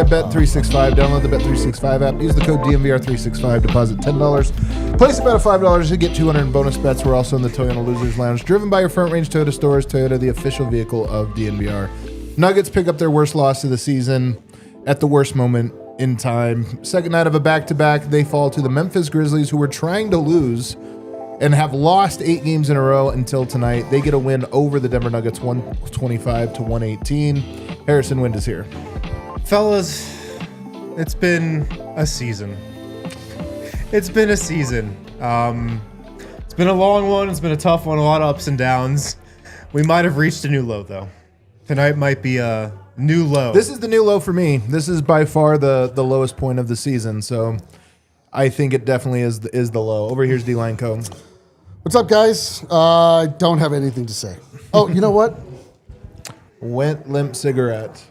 Bet365. Download the Bet365 app. Use the code DNVR365. Deposit $10. Place a bet of $5 to get 200 in bonus bets. We're also in the Toyota Losers Lounge. Driven by your Front Range Toyota stores. Toyota, the official vehicle of DNVR. Nuggets pick up their worst loss of the season at the worst moment in time. Second night of a back-to-back. They fall to the Memphis Grizzlies, who were trying to lose and have lost 8 games in a row until tonight. They get a win over the Denver Nuggets, 125-118. Harrison Wind is here. Fellas, it's been a season. It's been a season. It's been a long one. It's been a tough one. A lot of ups and downs. We might have reached a new low, though. Tonight might be a new low. This is the new low for me. This is by far the lowest point of the season. So I think it definitely is the low. Over here's D-Line Co. What's up, guys? I don't have anything to say. Oh, you know what? Went limp cigarette.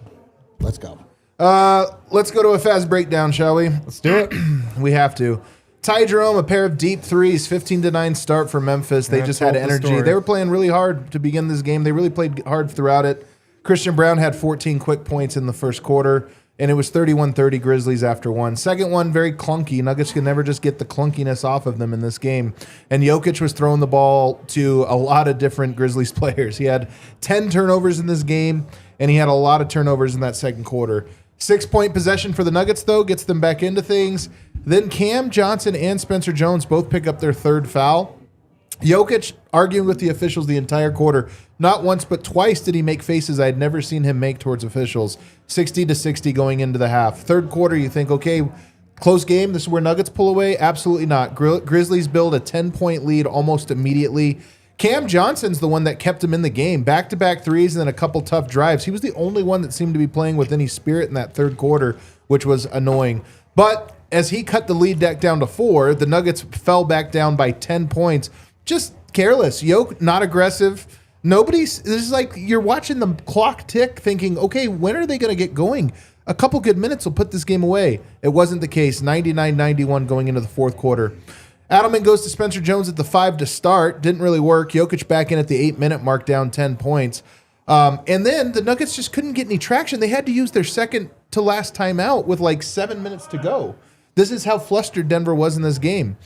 Let's go. Let's go to a fast breakdown, shall we? Let's do it. We have to. Ty Jerome, a pair of deep threes, 15-9 start for Memphis. They just had energy. They were playing really hard to begin this game. They really played hard throughout it. Christian Braun had 14 quick points in the first quarter, and it was 31-30 Grizzlies after one. Second one, very clunky. Nuggets could never just get the clunkiness off of them in this game. And Jokic was throwing the ball to a lot of different Grizzlies players. He had 10 turnovers in this game, and he had a lot of turnovers in that second quarter. 6-point possession for the Nuggets, though, gets them back into things. Then Cam Johnson and Spencer Jones both pick up their third foul. Jokic arguing with the officials the entire quarter. Not once, but twice did he make faces I had never seen him make towards officials. 60-60 going into the half. Third quarter, you think, okay, close game. This is where Nuggets pull away. Absolutely not. Grizzlies build a 10-point lead almost immediately. Cam Johnson's the one that kept him in the game. Back-to-back threes and then a couple tough drives. He was the only one that seemed to be playing with any spirit in that third quarter, which was annoying. But as he cut the lead back down to 4, the Nuggets fell back down by 10 points. Just careless. Yoke, not aggressive. This is like you're watching the clock tick thinking, okay, when are they going to get going? A couple good minutes will put this game away. It wasn't the case. 99-91 going into the fourth quarter. Adelman goes to Spencer Jones at the 5 to start. Didn't really work. Jokic back in at the 8-minute mark, down 10 points. And then the Nuggets just couldn't get any traction. They had to use their second to last timeout with like 7 minutes to go. This is how flustered Denver was in this game.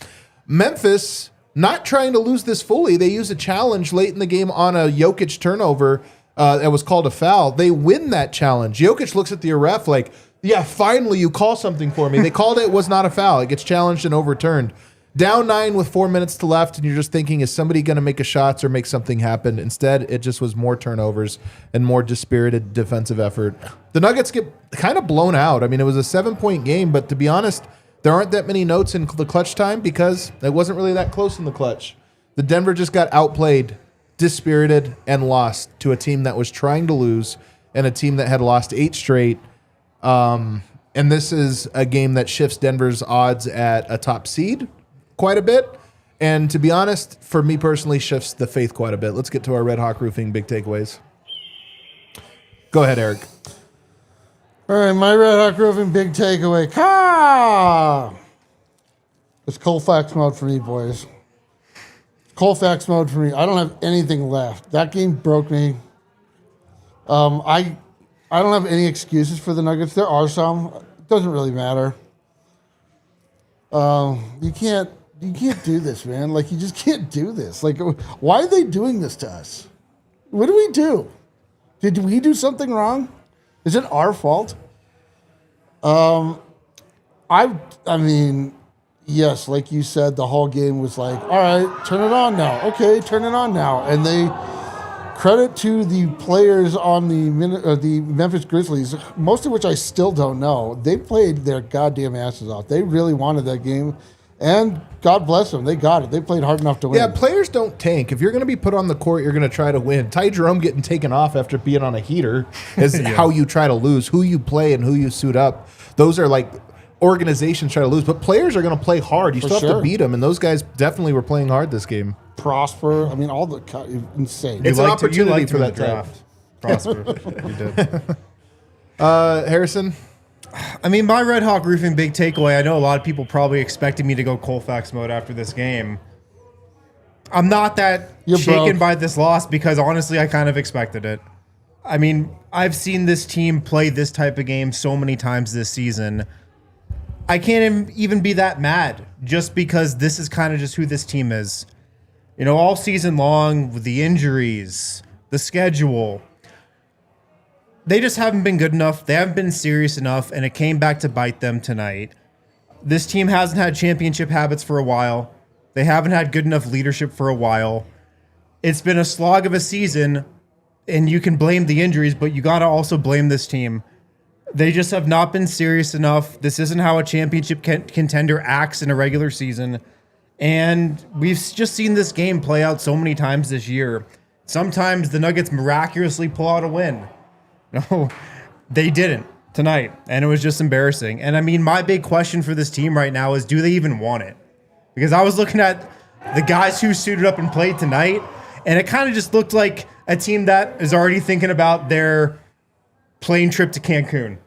Memphis, not trying to lose this fully. They use a challenge late in the game on a Jokic turnover that was called a foul. They win that challenge. Jokic looks at the ref like, yeah, finally you call something for me. They called it was not a foul. It gets challenged and overturned. Down 9 with 4 minutes to left, and you're just thinking, is somebody going to make a shot or make something happen? Instead, it just was more turnovers and more dispirited defensive effort. The Nuggets get kind of blown out. I mean, it was a 7-point game, but to be honest, there aren't that many notes in the clutch time because it wasn't really that close in the clutch. The Denver just got outplayed, dispirited, and lost to a team that was trying to lose and a team that had lost 8 straight. And this is a game that shifts Denver's odds at a top seed quite a bit, and to be honest, for me personally, shifts the faith quite a bit. Let's get to our Red Hawk Roofing big takeaways. Go ahead, Eric. All right, my Red Hawk Roofing big takeaway. It's Colfax mode for me, boys. Colfax mode for me. I don't have anything left. That game broke me. I don't have any excuses for the Nuggets. There are some. It doesn't really matter. You can't do this, man. Like, you just can't do this. Like, why are they doing this to us? What do we do? Did we do something wrong? Is it our fault? I mean, yes, like you said, the whole game was like, all right, turn it on now. Okay, turn it on now. And they credit to the players on the Memphis Grizzlies, most of which I still don't know. They played their goddamn asses off. They really wanted that game, and God bless them. They got it. They played hard enough to win. Yeah, players don't tank. If you're going to be put on the court, you're going to try to win. Ty Jerome getting taken off after being on a heater is how you try to lose. Who you play and who you suit up. Those are like organizations try to lose, but players are going to play hard. You still have to beat them, and those guys definitely were playing hard this game. Prosper. I mean, all the insane. It's an opportunity for that draft. Prosper. You did. Harrison? I mean, my Red Hawk Roofing big takeaway, I know a lot of people probably expected me to go Colfax mode after this game. I'm not that shaken by this loss because, honestly, I kind of expected it. I mean, I've seen this team play this type of game so many times this season. I can't even be that mad just because this is kind of just who this team is. You know, all season long with the injuries, the schedule, they just haven't been good enough. They haven't been serious enough, and it came back to bite them tonight. This team hasn't had championship habits for a while. They haven't had good enough leadership for a while. It's been a slog of a season, and you can blame the injuries, but you got to also blame this team. They just have not been serious enough. This isn't how a championship contender acts in a regular season. And we've just seen this game play out so many times this year. Sometimes the Nuggets miraculously pull out a win. No, they didn't tonight, and it was just embarrassing. And I mean, my big question for this team right now is, do they even want it? Because I was looking at the guys who suited up and played tonight, and it kind of just looked like a team that is already thinking about their plane trip to Cancun.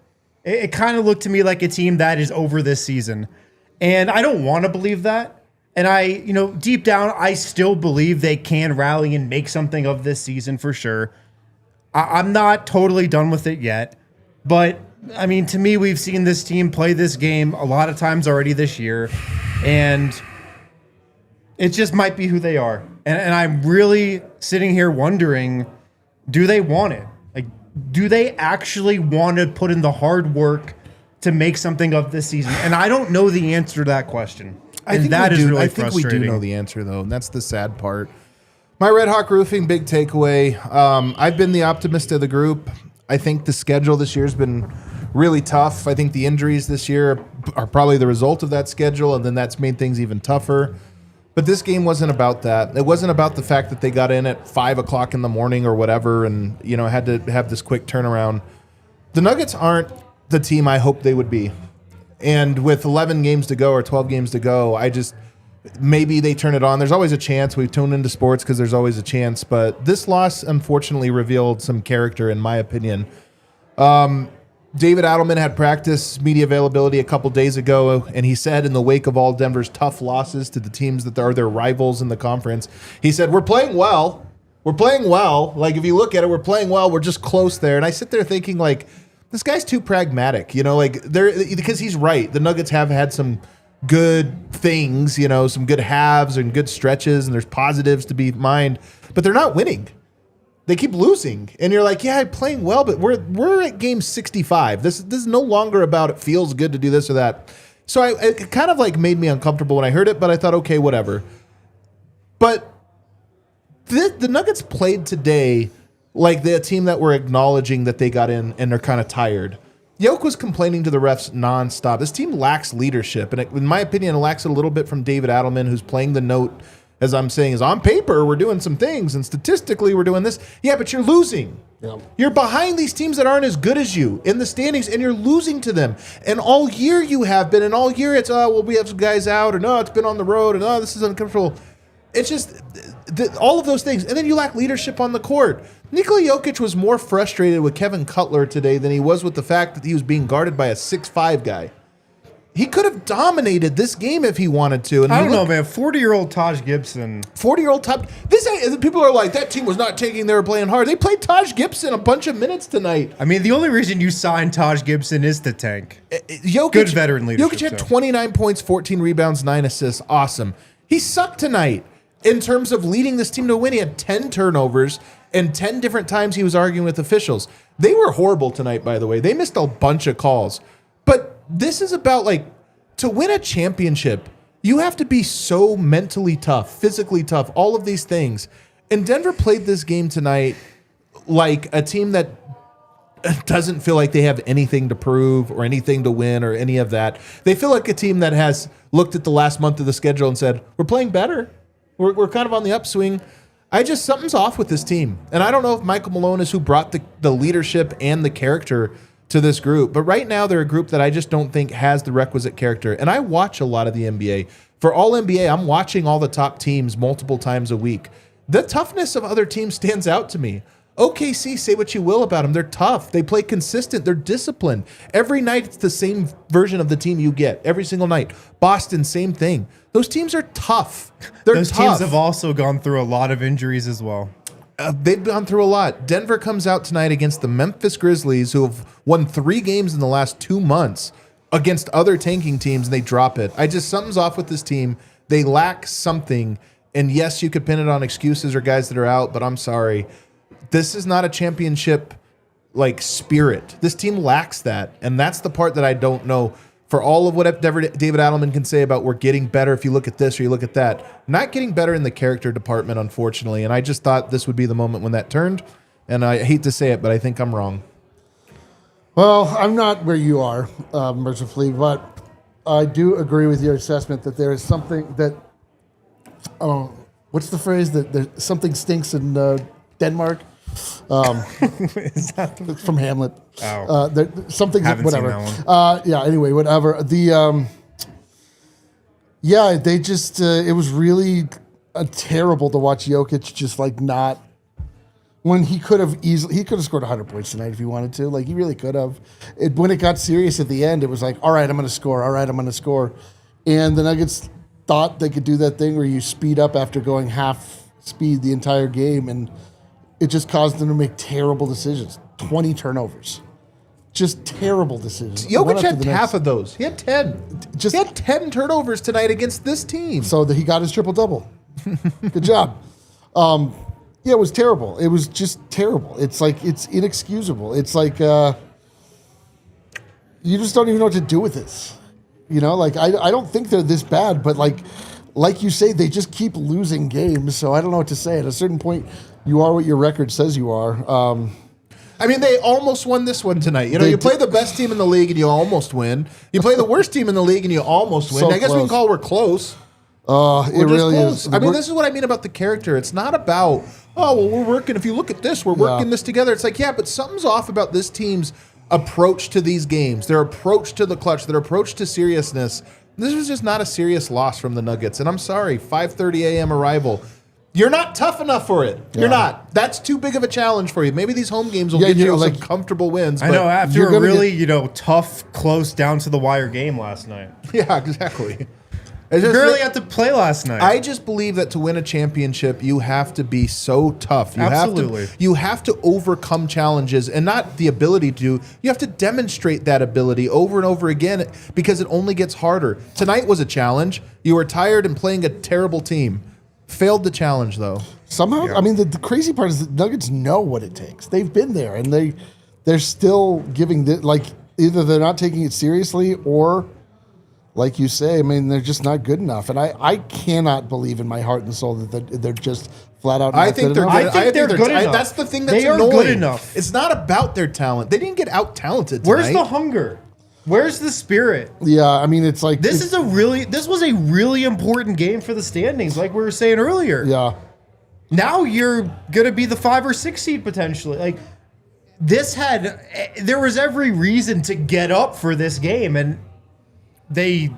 It kind of looked to me like a team that is over this season. And I don't want to believe that. And deep down, I still believe they can rally and make something of this season for sure. I'm not totally done with it yet. But, I mean, to me, we've seen this team play this game a lot of times already this year. And it just might be who they are. And I'm really sitting here wondering, do they want it? Like, do they actually want to put in the hard work to make something of this season? And I don't know the answer to that question. I think we do know the answer, though, and that's the sad part. My Red Hawk Roofing big takeaway. I've been the optimist of the group. I think the schedule this year has been really tough. I think the injuries this year are probably the result of that schedule, and then that's made things even tougher. But this game wasn't about that. It wasn't about the fact that they got in at 5 o'clock in the morning or whatever and, had to have this quick turnaround. The Nuggets aren't the team I hoped they would be. And with 11 games to go or 12 games to go, maybe they turn it on. There's always a chance. We've tuned into sports because there's always a chance. But this loss, unfortunately, revealed some character, in my opinion. David Adelman had practice media availability a couple days ago, and he said in the wake of all Denver's tough losses to the teams that are their rivals in the conference, he said, we're playing well. We're playing well. Like, if you look at it, we're playing well. We're just close there. And I sit there thinking, like, this guy's too pragmatic, because he's right. The Nuggets have had some good things, some good halves and good stretches, and there's positives to be mined, but they're not winning. They keep losing, and you're like, yeah, playing well, but we're at game 65. This is no longer about it feels good to do this or that. So it kind of like made me uncomfortable when I heard it, but I thought, okay, whatever. But the Nuggets played today like the team that we're acknowledging that they got in and they're kind of tired. Jokic was complaining to the refs nonstop. This team lacks leadership, and in my opinion, it lacks it a little bit from David Adelman, who's playing the note, as I'm saying, is on paper, we're doing some things, and statistically, we're doing this. Yeah, but you're losing. Yep. You're behind these teams that aren't as good as you in the standings, and you're losing to them. And all year you have been, and all year it's, we have some guys out, or no, it's been on the road, and this is uncomfortable. It's just all of those things. And then you lack leadership on the court. Nikola Jokic was more frustrated with Kevin Cutler today than he was with the fact that he was being guarded by a 6'5" guy. He could have dominated this game if he wanted to. And I don't know, man. 40-year-old Taj Gibson. 40-year-old Taj. People are like, that team was not taking, they were playing hard. They played Taj Gibson a bunch of minutes tonight. I mean, the only reason you signed Taj Gibson is to tank. Good veteran leadership. Jokic had 29 points, 14 rebounds, 9 assists. Awesome. He sucked tonight in terms of leading this team to win. He had 10 turnovers, and 10 different times he was arguing with officials. They were horrible tonight, by the way. They missed a bunch of calls. But this is about, to win a championship, you have to be so mentally tough, physically tough, all of these things. And Denver played this game tonight like a team that doesn't feel like they have anything to prove or anything to win or any of that. They feel like a team that has looked at the last month of the schedule and said, we're playing better. We're kind of on the upswing. Something's off with this team. And I don't know if Michael Malone is who brought the leadership and the character to this group. But right now, they're a group that I just don't think has the requisite character. And I watch a lot of the NBA. For all NBA, I'm watching all the top teams multiple times a week. The toughness of other teams stands out to me. OKC, say what you will about them. They're tough. They play consistent. They're disciplined. Every night, it's the same version of the team you get. Every single night. Boston, same thing. Those teams are tough. Those teams have also gone through a lot of injuries as well. They've gone through a lot. Denver comes out tonight against the Memphis Grizzlies, who have won 3 games in the last 2 months against other tanking teams, and they drop it. Something's off with this team. They lack something. And yes, you could pin it on excuses or guys that are out, but I'm sorry. This is not a championship like spirit. This team lacks that. And that's the part that I don't know. For all of what David Adelman can say about we're getting better if you look at this or you look at that, not getting better in the character department, unfortunately. And I just thought this would be the moment when that turned. And I hate to say it, but I think I'm wrong. Well, I'm not where you are, mercifully, but I do agree with your assessment that there is something that, what's the phrase, that something stinks in Denmark? Is that It's from Hamlet. Oh. Something, Haven't whatever. seen that one. Anyway, whatever. They just, it was really terrible to watch Jokic just like not, when he could have scored 100 points tonight if he wanted to. Like, he really could have. When it got serious at the end, it was like, all right, I'm going to score. All right, I'm going to score. And the Nuggets thought they could do that thing where you speed up after going half speed the entire game, and it just caused them to make terrible decisions. 20 turnovers. Just terrible decisions. Jokic had half of those. He had 10. He had 10 turnovers tonight against this team. So that he got his triple-double. Good job. It was terrible. It was just terrible. It's like, it's inexcusable. It's like, you just don't even know what to do with this. You know, like, I don't think they're this bad, but like you say, they just keep losing games. So I don't know what to say. At a certain point, you are what your record says you are. They almost won this one tonight. You play the best team in the league and you almost win. You play the worst team in the league and you almost win. So I guess we can call we're close. It really is. This is what I mean about the character. It's not about, we're working. If you look at this, we're working this together. It's like, yeah, but something's off about this team's approach to these games, their approach to the clutch, their approach to seriousness. This was just not a serious loss from the Nuggets. And I'm sorry, 5:30 a.m. arrival. You're not tough enough for it. Yeah. You're not. That's too big of a challenge for you. Maybe these home games will get you some comfortable wins. I know, after a really, tough, close, down to the wire game last night. Yeah, exactly. You barely had to play last night. I just believe that to win a championship, you have to be so tough. Absolutely. You have to overcome challenges, and not the ability to. You have to demonstrate that ability over and over again, because it only gets harder. Tonight was a challenge. You were tired and playing a terrible team. Failed the challenge, though. Somehow, Yeah. the crazy part is the Nuggets know what it takes. They've been there, and they're still giving either they're not taking it seriously, or, like you say, they're just not good enough. And I cannot believe in my heart and soul that they're just flat out. I think they're good. I think they're good enough. That's the thing that's They are annoying. good enough. It's not about their talent. They didn't get out talented. Where's the hunger? Where's the spirit? Yeah, it's like This was a really important game for the standings, like we were saying earlier. Yeah. Now you're gonna be the 5 or 6 seed potentially. Like, there was every reason to get up for this game, and they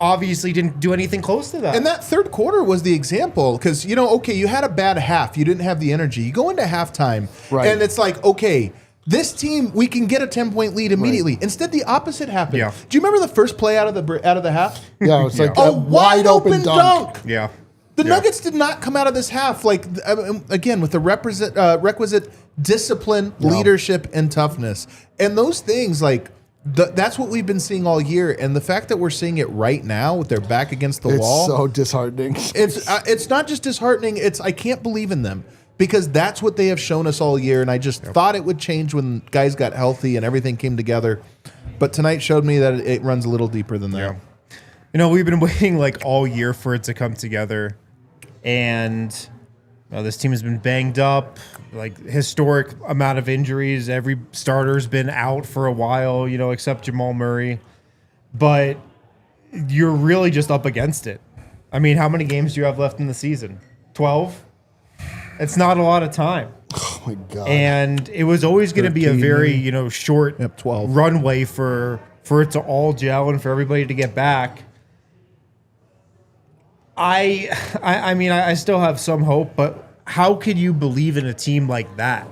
obviously didn't do anything close to that. And that third quarter was the example, because you had a bad half, you didn't have the energy. You go into halftime, right, and it's like, okay, this team, we can get a 10-point lead immediately. Right. Instead, the opposite happened. Yeah. Do you remember the first play out of the half? Yeah, it's like a wide open dunk. Yeah. The Nuggets did not come out of this half again with the requisite discipline, leadership, and toughness. And those things, that's what we've been seeing all year. And the fact that we're seeing it right now with their back against the wall, it's so disheartening. It's not just disheartening. I can't believe in them, because that's what they have shown us all year. And I just thought it would change when guys got healthy and everything came together. But tonight showed me that it runs a little deeper than that. Yeah. We've been waiting all year for it to come together. And This team has been banged up, like historic amount of injuries. Every starter's been out for a while, except Jamal Murray. But you're really just up against it. I mean, how many games do you have left in the season? 12? It's not a lot of time. Oh my God. And it was always going to be a very, short 12 runway for it to all gel and for everybody to get back. I mean, I still have some hope, but how could you believe in a team like that?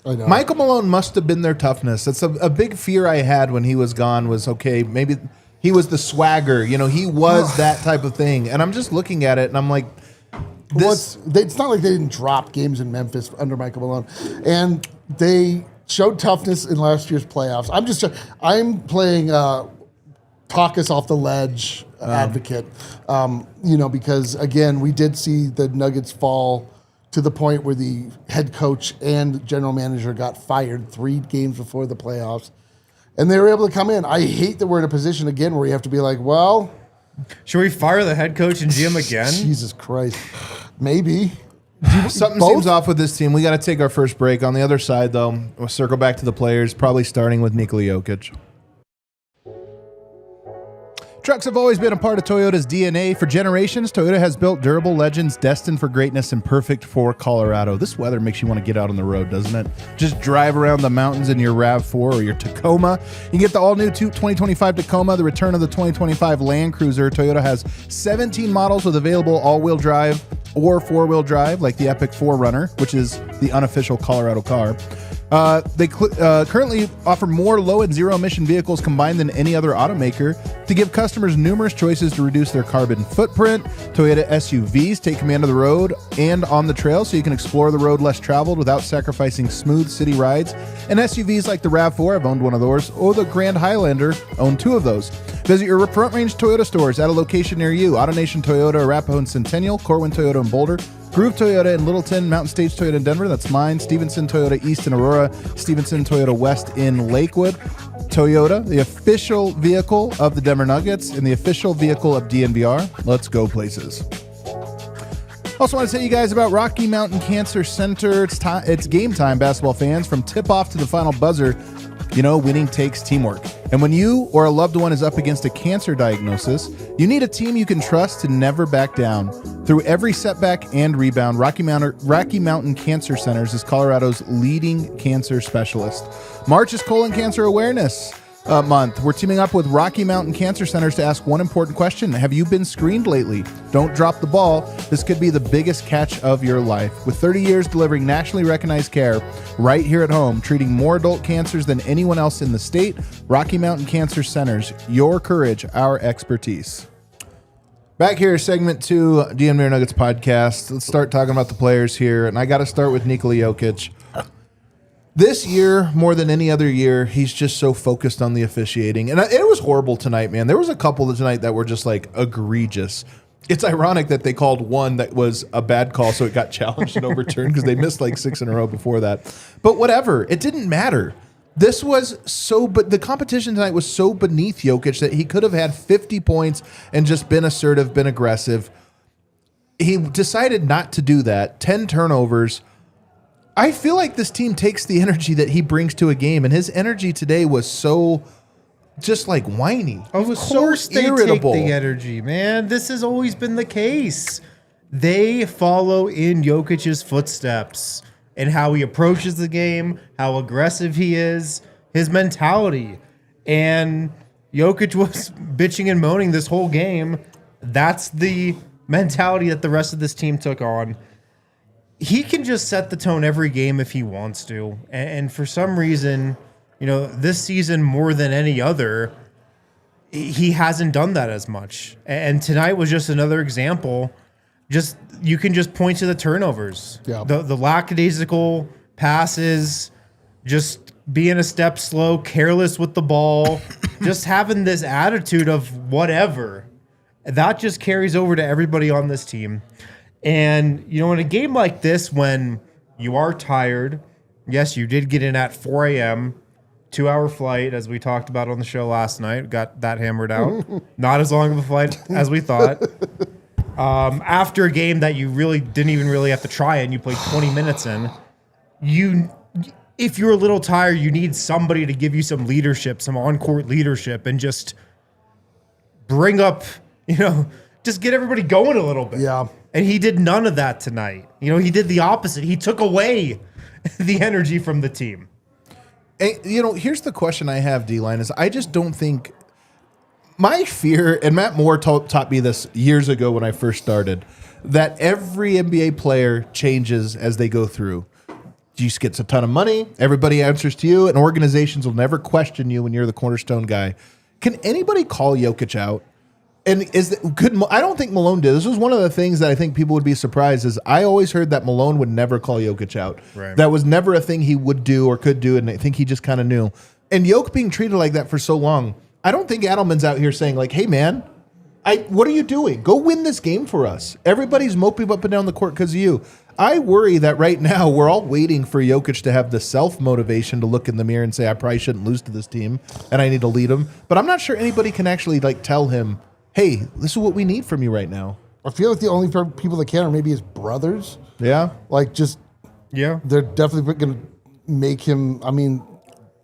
I know. Michael Malone must have been their toughness. That's a big fear I had when he was gone was, okay, maybe he was the swagger. He was that type of thing. And I'm just looking at it, and I'm like, it's not like they didn't drop games in Memphis under Michael Malone. And they showed toughness in last year's playoffs. I'm playing talk us off the ledge advocate, because, again, we did see the Nuggets fall to the point where the head coach and general manager got fired 3 games before the playoffs. And they were able to come in. I hate that we're in a position, again, where we have to be like, well... Should we fire the head coach and GM again? Jesus Christ. Maybe. Something seems off with this team. We got to take our first break. On the other side, though, we'll circle back to the players, probably starting with Nikola Jokic. Trucks have always been a part of Toyota's DNA. For generations, Toyota has built durable legends destined for greatness and perfect for Colorado. This weather makes you want to get out on the road, doesn't it? Just drive around the mountains in your RAV4 or your Tacoma. You can get the all-new 2025 Tacoma, the return of the 2025 Land Cruiser. Toyota has 17 models with available all-wheel drive or four-wheel drive, like the Epic 4Runner, which is the unofficial Colorado car. They currently offer more low and zero emission vehicles combined than any other automaker to give customers numerous choices to reduce their carbon footprint. Toyota SUVs take command of the road and on the trail so you can explore the road less traveled without sacrificing smooth city rides. And SUVs like the RAV4, I've owned one of those, or the Grand Highlander, own 2 of those. Visit your Front Range Toyota stores at a location near you. AutoNation Toyota, Arapahoe and Centennial, Corwin Toyota in Boulder, Groove Toyota in Littleton, Mountain States Toyota in Denver, that's mine, Stevenson Toyota East in Aurora, Stevenson Toyota West in Lakewood. Toyota, the official vehicle of the Denver Nuggets and the official vehicle of DNVR. Let's go places. Also want to tell you guys about Rocky Mountain Cancer Center. It's game time, basketball fans. From tip-off to the final buzzer, winning takes teamwork. And when you or a loved one is up against a cancer diagnosis, you need a team you can trust to never back down. Through every setback and rebound, Rocky Mountain Cancer Centers is Colorado's leading cancer specialist. March is Colon Cancer Awareness Month. We're teaming up with Rocky Mountain Cancer Centers to ask one important question. Have you been screened lately? Don't drop the ball. This could be the biggest catch of your life. With 30 years delivering nationally recognized care right here at home, treating more adult cancers than anyone else in the state, Rocky Mountain Cancer Centers, your courage, our expertise. Back here, segment 2, DNVR Nuggets Podcast. Let's start talking about the players here, and I got to start with Nikola Jokic. This year, more than any other year, he's just so focused on the officiating. And it was horrible tonight, man. There was a couple tonight that were just, egregious. It's ironic that they called one that was a bad call, so it got challenged and overturned because they missed 6 in a row before that. But whatever. It didn't matter. This was but the competition tonight was so beneath Jokic that he could have had 50 points and just been assertive, been aggressive. He decided not to do that. 10 turnovers. I feel like this team takes the energy that he brings to a game, and his energy today was so just whiny. Of course they take the energy, man. This has always been the case. They follow in Jokic's footsteps and how he approaches the game, how aggressive he is, his mentality. And Jokic was bitching and moaning this whole game. That's the mentality that the rest of this team took on. He can just set the tone every game if he wants to. And for some reason, this season more than any other, he hasn't done that as much. And tonight was just another example. You can just point to the turnovers. Yeah. The lackadaisical passes, just being a step slow, careless with the ball, just having this attitude of whatever. That just carries over to everybody on this team. And, in a game like this, when you are tired, yes, you did get in at 4 a.m., 2-hour flight, as we talked about on the show last night, got that hammered out. Not as long of a flight as we thought. after a game that you really didn't even really have to try and you played 20 minutes in, if you're a little tired, you need somebody to give you some leadership, some on-court leadership, and just bring up, just get everybody going a little bit. Yeah. And he did none of that tonight. He did the opposite. He took away the energy from the team. And, here's the question I have, D-Line, is I just don't think my fear, and Matt Moore taught me this years ago when I first started, that every NBA player changes as they go through. You get a ton of money, everybody answers to you, and organizations will never question you when you're the cornerstone guy. Can anybody call Jokic out? And I don't think Malone did. This was one of the things that I think people would be surprised is I always heard that Malone would never call Jokic out. Right. That was never a thing he would do or could do, and I think he just kind of knew. And Jokic being treated like that for so long, I don't think Adelman's out here saying like, hey, man, what are you doing? Go win this game for us. Everybody's moping up and down the court because of you. I worry that right now we're all waiting for Jokic to have the self-motivation to look in the mirror and say, I probably shouldn't lose to this team, and I need to lead them. But I'm not sure anybody can actually tell him, hey, this is what we need from you right now. I feel like the only people that can are maybe his brothers. Yeah. Yeah. They're definitely going to make him,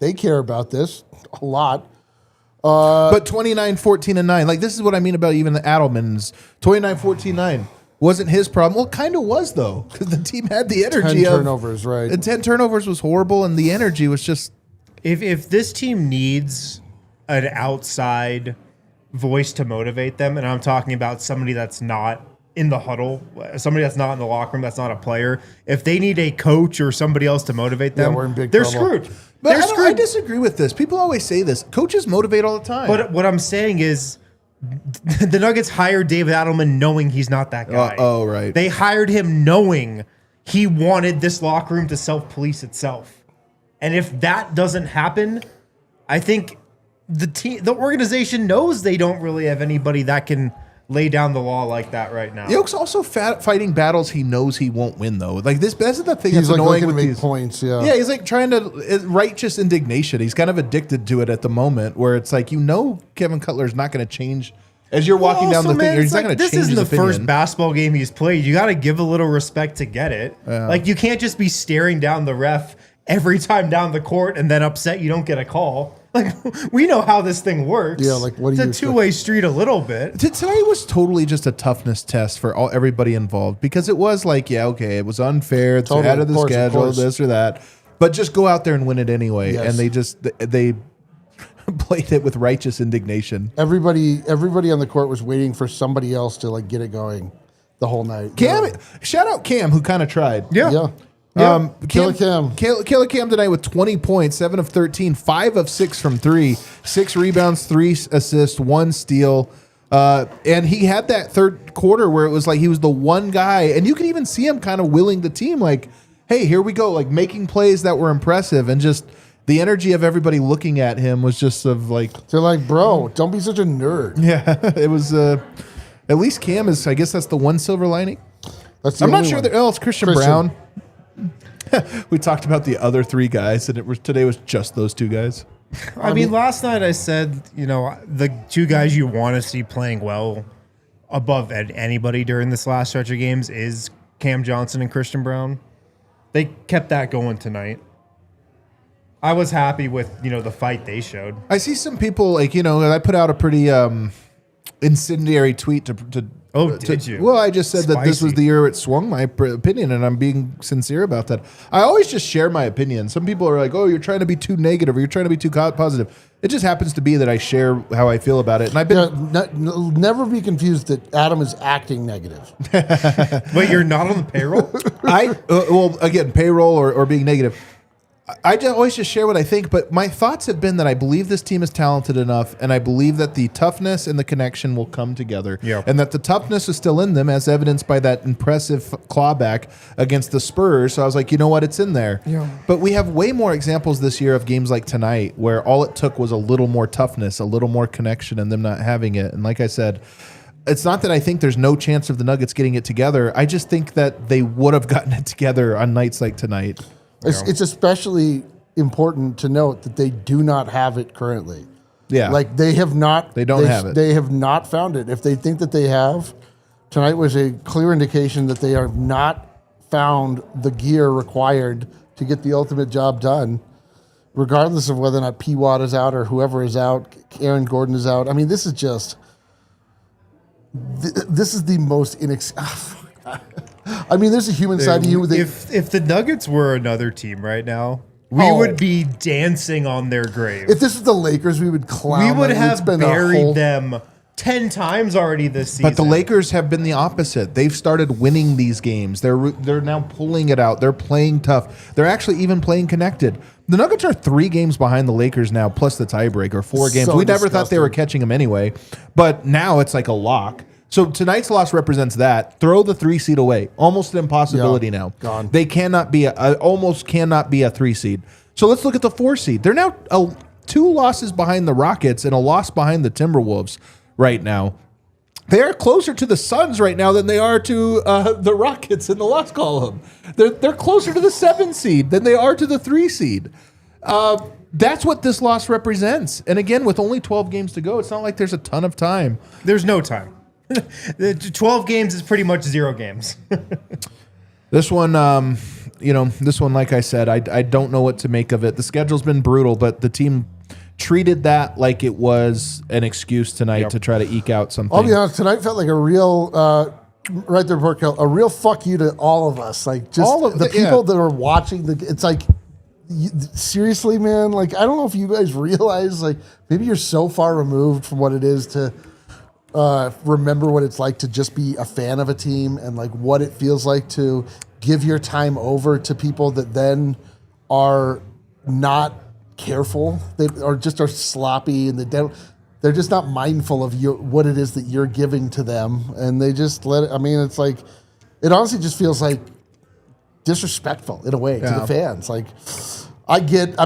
they care about this a lot. But 29, 14, and 9. This is what I mean about even the Adelmans. 29, 14, 9. Wasn't his problem. Well, it kind of was, though, because the team had the energy 10 turnovers, right. And 10 turnovers was horrible, and the energy was just... If this team needs an outside voice to motivate them, and I'm talking about somebody that's not in the huddle, somebody that's not in the locker room, that's not a player, if they need a coach or somebody else to motivate them, we're in big they're trouble. screwed. But I disagree with this. People always say this. Coaches motivate all the time. But what I'm saying is the Nuggets hired David Adelman knowing he's not that guy. Oh, right. They hired him knowing he wanted this locker room to self-police itself. And if that doesn't happen, I think the organization knows they don't really have anybody that can lay down the law like that right now. Yoke's also fighting battles he knows he won't win, though. That's the thing He's that's annoying looking with to make these points, yeah. Yeah, he's trying to righteous indignation. He's kind of addicted to it at the moment, where it's Kevin Cutler's not going to change as you're walking down the thing. He's not going to change his opinion. This isn't the first basketball game he's played. You got to give a little respect to get it. You can't just be staring down the ref every time down the court and then upset you don't get a call. We know how this thing works. Yeah, what do it's you a two-way street a little bit. Today was totally just a toughness test for everybody involved, because it was it was unfair, it's out of the schedule, this or that, but just go out there and win it anyway. Yes. And they played it with righteous indignation. Everybody on the court was waiting for somebody else to get it going the whole night. Shout out Cam, who kind of tried. Yeah. Killer Cam tonight with 20 points, 7 of 13, 5 of 6 from 3, 6 rebounds, 3 assists, 1 steal. And he had that third quarter where it was he was the one guy, and you could even see him kind of willing the team, hey, here we go, making plays that were impressive, and just the energy of everybody looking at him was just they're bro, don't be such a nerd. Yeah, it was, at least Cam is, I guess that's the one silver lining. I'm not sure it's Christian Braun. We talked about the other 3 guys, and today was just those 2 guys. I mean, last night I said, the 2 guys you want to see playing well above anybody during this last stretch of games is Cam Johnson and Christian Braun. They kept that going tonight. I was happy with, the fight they showed. I see some people, I put out a pretty incendiary tweet to did you? Well, I just said that this was the year it swung my opinion, and I'm being sincere about that. I always just share my opinion. Some people are like, oh, you're trying to be too negative, or you're trying to be too positive. It just happens to be that I share how I feel about it. And I've been never be confused that Adam is acting negative. Wait, you're not on the payroll? Again, payroll or being negative. I always just share what I think, but my thoughts have been that I believe this team is talented enough, and I believe that the toughness and the connection will come together, and that the toughness is still in them, as evidenced by that impressive clawback against the Spurs. So I was like, you know what, it's in there. Yeah. But we have way more examples this year of games like tonight where all it took was a little more toughness, a little more connection, and them not having it. And like I said, it's not that I think there's no chance of the Nuggets getting it together. I just think that they would have gotten it together on nights like tonight. It's especially important to note that they do not have it currently. Yeah. They have not. They don't have it. They have not found it. If they think that they have, tonight was a clear indication that they have not found the gear required to get the ultimate job done, regardless of whether or not P. Watt is out or whoever is out, Aaron Gordon is out. I mean, this is just, this is the most I mean, there's a human side to you. If the Nuggets were another team right now, we would be dancing on their grave. If this was the Lakers, we would clown. We would have buried them 10 times already this season. But the Lakers have been the opposite. They've started winning these games. They're now pulling it out. They're playing tough. They're actually even playing connected. The Nuggets are 3 games behind the Lakers now, plus the tiebreaker, 4 games. We never thought they were catching them anyway, but now it's like a lock. So tonight's loss represents that. Throw the 3 seed away. Almost an impossibility now. Gone. They cannot be almost cannot be a 3 seed. So let's look at the 4 seed. They're now 2 losses behind the Rockets and a loss behind the Timberwolves right now. They are closer to the Suns right now than they are to the Rockets in the loss column. They're closer to the 7 seed than they are to the 3 seed. That's what this loss represents. And again, with only 12 games to go, it's not like there's a ton of time. There's no time. The 12 games is pretty much 0 games. This one, like I said, I don't know what to make of it. The schedule's been brutal, but the team treated that like it was an excuse tonight to try to eke out something. I'll be honest, tonight felt like a real, right there, Porkel, a real fuck you to all of us. Like, just all of the people that are watching, it's like, seriously, man, like, I don't know if you guys realize, like, maybe you're so far removed from what it is to remember what it's like to just be a fan of a team and like what it feels like to give your time over to people that then are not careful. They are sloppy and they're just not mindful of what it is that you're giving to them, and they just let it. I mean, it's like it honestly just feels like disrespectful in a way to the fans. Like I get it.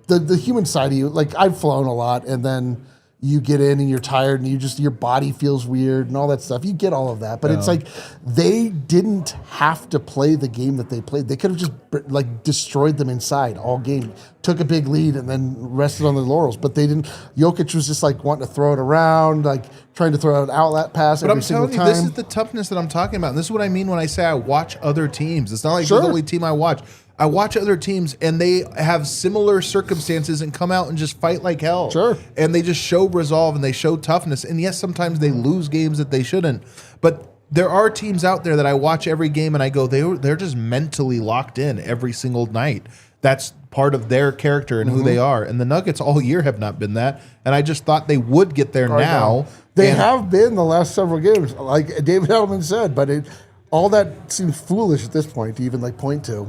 They're the human side of you, like I've flown a lot, and then you get in and you're tired and your body feels weird and all that stuff. You get all of that, but it's like they didn't have to play the game that they played. They could have just like destroyed them inside all game, took a big lead and then rested on their laurels, but they didn't. Jokic was just like wanting to throw it around, like trying to throw out an outlet pass every single time. This is the toughness that I'm talking about. And this is what I mean when I say I watch other teams. It's not like they're the only team I watch. I watch other teams, and they have similar circumstances and come out and just fight like hell. Sure. And they just show resolve, and they show toughness. And yes, sometimes they lose games that they shouldn't. But there are teams out there that I watch every game, and I go, they're just mentally locked in every single night. That's part of their character and who they are. And the Nuggets all year have not been that. And I just thought they would get there now. They have been the last several games, like David Adelman said, but all that seems foolish at this point to even like point to.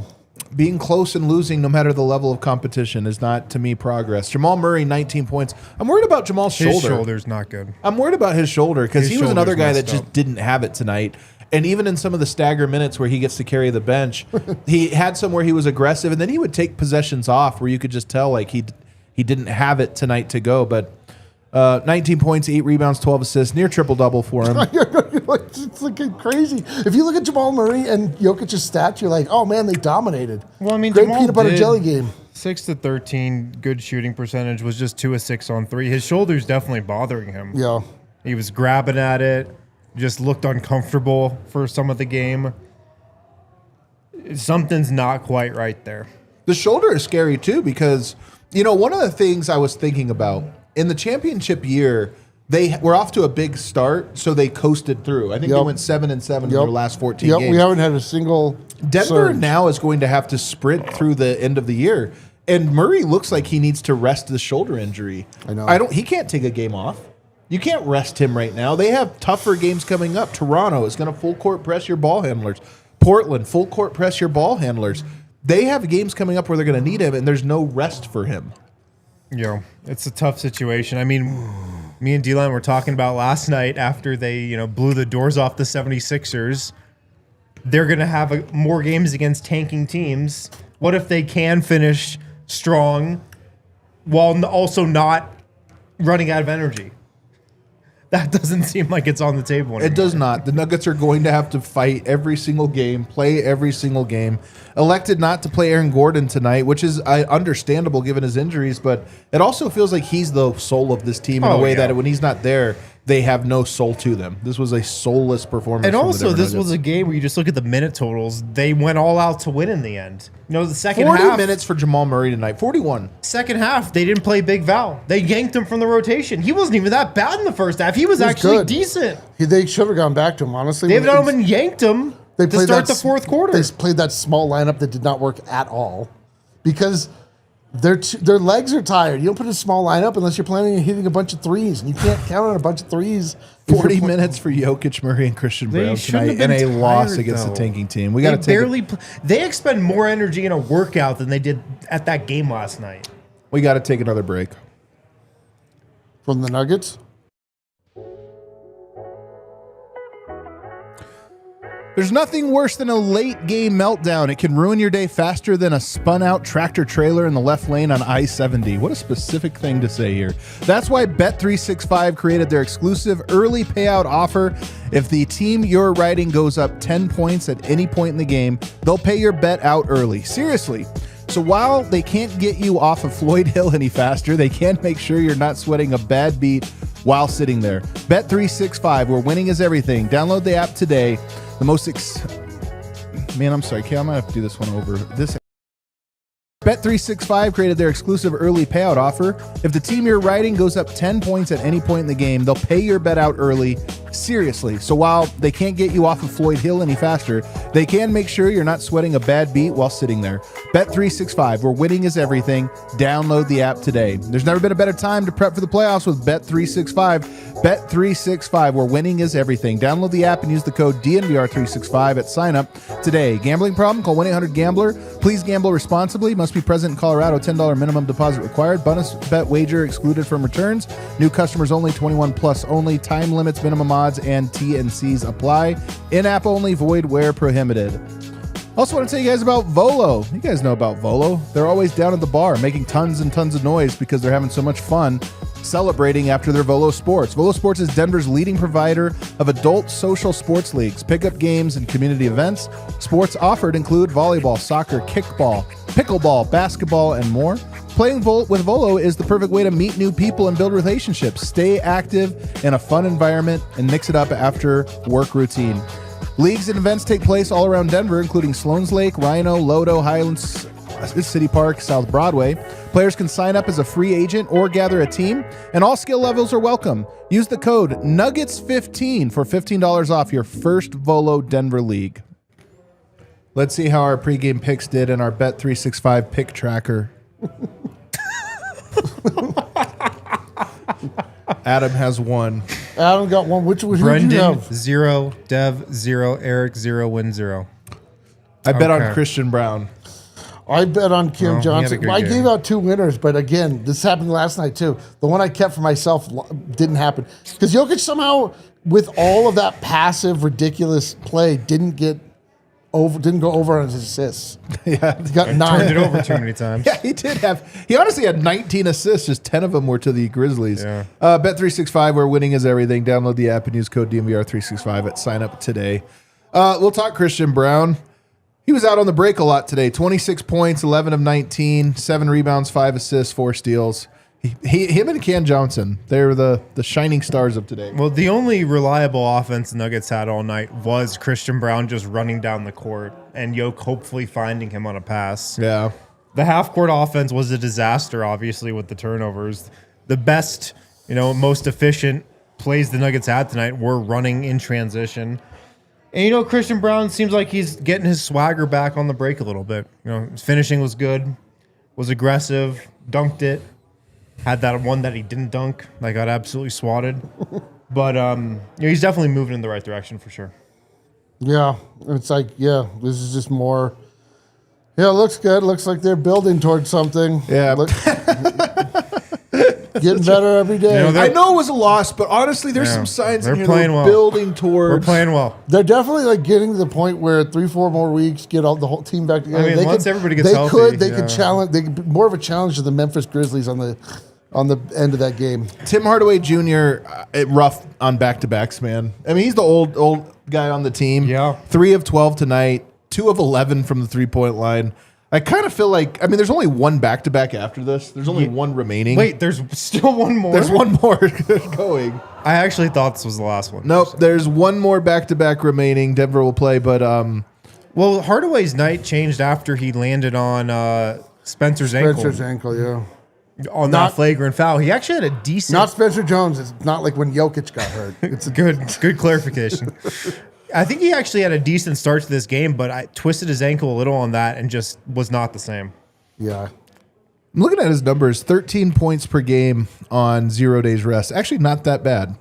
Being close and losing, no matter the level of competition, is not, to me, progress. Jamal Murray, 19 points. I'm worried about Jamal's shoulder. His shoulder's not good. I'm worried about his shoulder because he was another guy that just didn't have it tonight. And even in some of the stagger minutes where he gets to carry the bench, he had some where he was aggressive, and then he would take possessions off where you could just tell like he didn't have it tonight to go. But 19 points, 8 rebounds, 12 assists, near triple-double for him. It's looking crazy. If you look at Jamal Murray and Jokic's stats, you're like, oh, man, they dominated. Well, I mean, great Jamal peanut butter jelly game. 6 to 13, good shooting percentage, was just 2 of 6 on 3. His shoulder's definitely bothering him. Yeah. He was grabbing at it, just looked uncomfortable for some of the game. Something's not quite right there. The shoulder is scary, too, because, one of the things I was thinking about, in the championship year, they were off to a big start, so they coasted through. I think they went 7-7 in their last 14 games. We haven't had a single Denver surge. now is going to have to sprint through the end of the year, and Murray looks like he needs to rest the shoulder injury. I know. He can't take a game off. You can't rest him right now. They have tougher games coming up. Toronto is going to full court press your ball handlers. Portland, full court press your ball handlers. They have games coming up where they're going to need him, and there's no rest for him. It's a tough situation. I mean, me and D-Line were talking about last night after they, blew the doors off the 76ers. They're going to have more games against tanking teams. What if they can finish strong while also not running out of energy? That doesn't seem like it's on the table anymore. It does not. The Nuggets are going to have to fight every single game, play every single game. Elected not to play Aaron Gordon tonight, which is understandable given his injuries, but it also feels like he's the soul of this team in a way that when he's not there, they have no soul to them. This was a soulless performance. And from the also, Denver this Nuggets. was a game where you just look at the minute totals. They went all out to win in the end. The second 40 half. minutes for Jamal Murray tonight. 41. Second half, they didn't play Big Val. They yanked him from the rotation. He wasn't even that bad in the first half. He was actually good. decent. They should have gone back to him, honestly. David Adelman yanked him to start the fourth quarter. They played that small lineup that did not work at all because their legs are tired. You don't put a small lineup unless you're planning on hitting a bunch of threes, and you can't count on a bunch of threes. 40 minutes for Jokic, Murray, and Christian Brown tonight in a loss against the tanking team. We got to They expend more energy in a workout than they did at that game last night. We got to take another break. From the Nuggets? There's nothing worse than a late game meltdown. It can ruin your day faster than a spun out tractor trailer in the left lane on I-70. What a specific thing to say here. That's why Bet365 created their exclusive early payout offer. If the team you're riding goes up 10 points at any point in the game, they'll pay your bet out early. Seriously. So while they can't get you off of Floyd Hill any faster, they can make sure you're not sweating a bad beat while sitting there. Bet365, where winning is everything. Download the app today. The most Man, I'm sorry, Kay, I'm going to have to do this one over. Bet365 created their exclusive early payout offer. If the team you're riding goes up 10 points at any point in the game, they'll pay your bet out early. Seriously. So while they can't get you off of Floyd Hill any faster, they can make sure you're not sweating a bad beat while sitting there. Bet365, where winning is everything. Download the app today. There's never been a better time to prep for the playoffs with Bet365. Bet365, where winning is everything. Download the app and use the code DNVR365 at sign up today. Gambling problem? Call 1-800-GAMBLER. Please gamble responsibly. Must be present in Colorado. $10 minimum deposit required. Bonus bet wager excluded from returns. New customers only. 21 plus only. Time limits, minimum odds, and T&Cs apply. In-app only. Void where prohibited. Also want to tell you guys about Volo. You guys know about Volo. They're always down at the bar making tons and tons of noise because they're having so much fun celebrating after their Volo Sports. Volo Sports is Denver's leading provider of adult social sports leagues, pickup games, and community events. Sports offered include volleyball, soccer, kickball, pickleball, basketball, and more. Playing with Volo is the perfect way to meet new people and build relationships, stay active in a fun environment, and mix it up after work routine. Leagues and events take place all around Denver, including Sloan's Lake, Rhino, Lodo, Highlands City Park, South Broadway. Players can sign up as a free agent or gather a team, and all skill levels are welcome. Use the code NUGGETS15 for $15 off your first Volo Denver League. Let's see how our pregame picks did in our Bet365 pick tracker. Adam has one. Adam got one. Which one? Brendan 0, Dev 0, Eric 0, Win 0. I bet on Christian Brown. I bet on Kim Johnson. I gave out two winners, but again, this happened last night too. The one I kept for myself didn't happen because Jokic somehow, with all of that passive, ridiculous play, didn't go over on his assists. Yeah, he got 9. Turned it over too many times. Yeah, he did have. He honestly had 19 assists. Just 10 of them were to the Grizzlies. Yeah. Bet365, where winning is everything. Download the app and use code DNVR365 at sign up today. We'll talk Christian Brown. He was out on the break a lot today. 26 points, 11 of 19, 7 rebounds, 5 assists, 4 steals. Him and Cam Johnson, they're the shining stars of today. Well, the only reliable offense the Nuggets had all night was Christian Brown just running down the court and Yoke hopefully finding him on a pass. Yeah. The half-court offense was a disaster, obviously, with the turnovers. The best, most efficient plays the Nuggets had tonight were running in transition. And, Christian Brown seems like he's getting his swagger back on the break a little bit. His finishing was good, was aggressive, dunked it. Had that one that he didn't dunk, that got absolutely swatted. But he's definitely moving in the right direction for sure. Yeah, it's like, this is just more. Yeah, it looks good. Looks like they're building towards something. Yeah. Getting better every day. I know it was a loss, but honestly, there's some signs in here playing well. Building towards. We're playing well. They're definitely getting to the point where 3-4 more weeks, get the whole team back together. I mean, once everybody gets healthy. They could challenge. They could, more of a challenge to the Memphis Grizzlies on the end of that game. Tim Hardaway Jr. Rough on back-to-backs, man. I mean, he's the old guy on the team. Yeah. 3 of 12 tonight, 2 of 11 from the 3-point line. I kind of feel like, I mean, there's only one back-to-back after this. There's only one remaining. Wait, there's still one more? There's one more going. I actually thought this was the last one. Nope, there's one more back-to-back remaining. Denver will play, but... Well, Hardaway's night changed after he landed on Spencer's ankle. Spencer's ankle, yeah. On that flagrant foul. He actually had a decent... Not Spencer Jones. It's not like when Jokic got hurt. It's a good clarification. I think he actually had a decent start to this game, but I twisted his ankle a little on that and just was not the same. Yeah. I'm looking at his numbers. 13 points per game on 0 days rest. Actually, not that bad.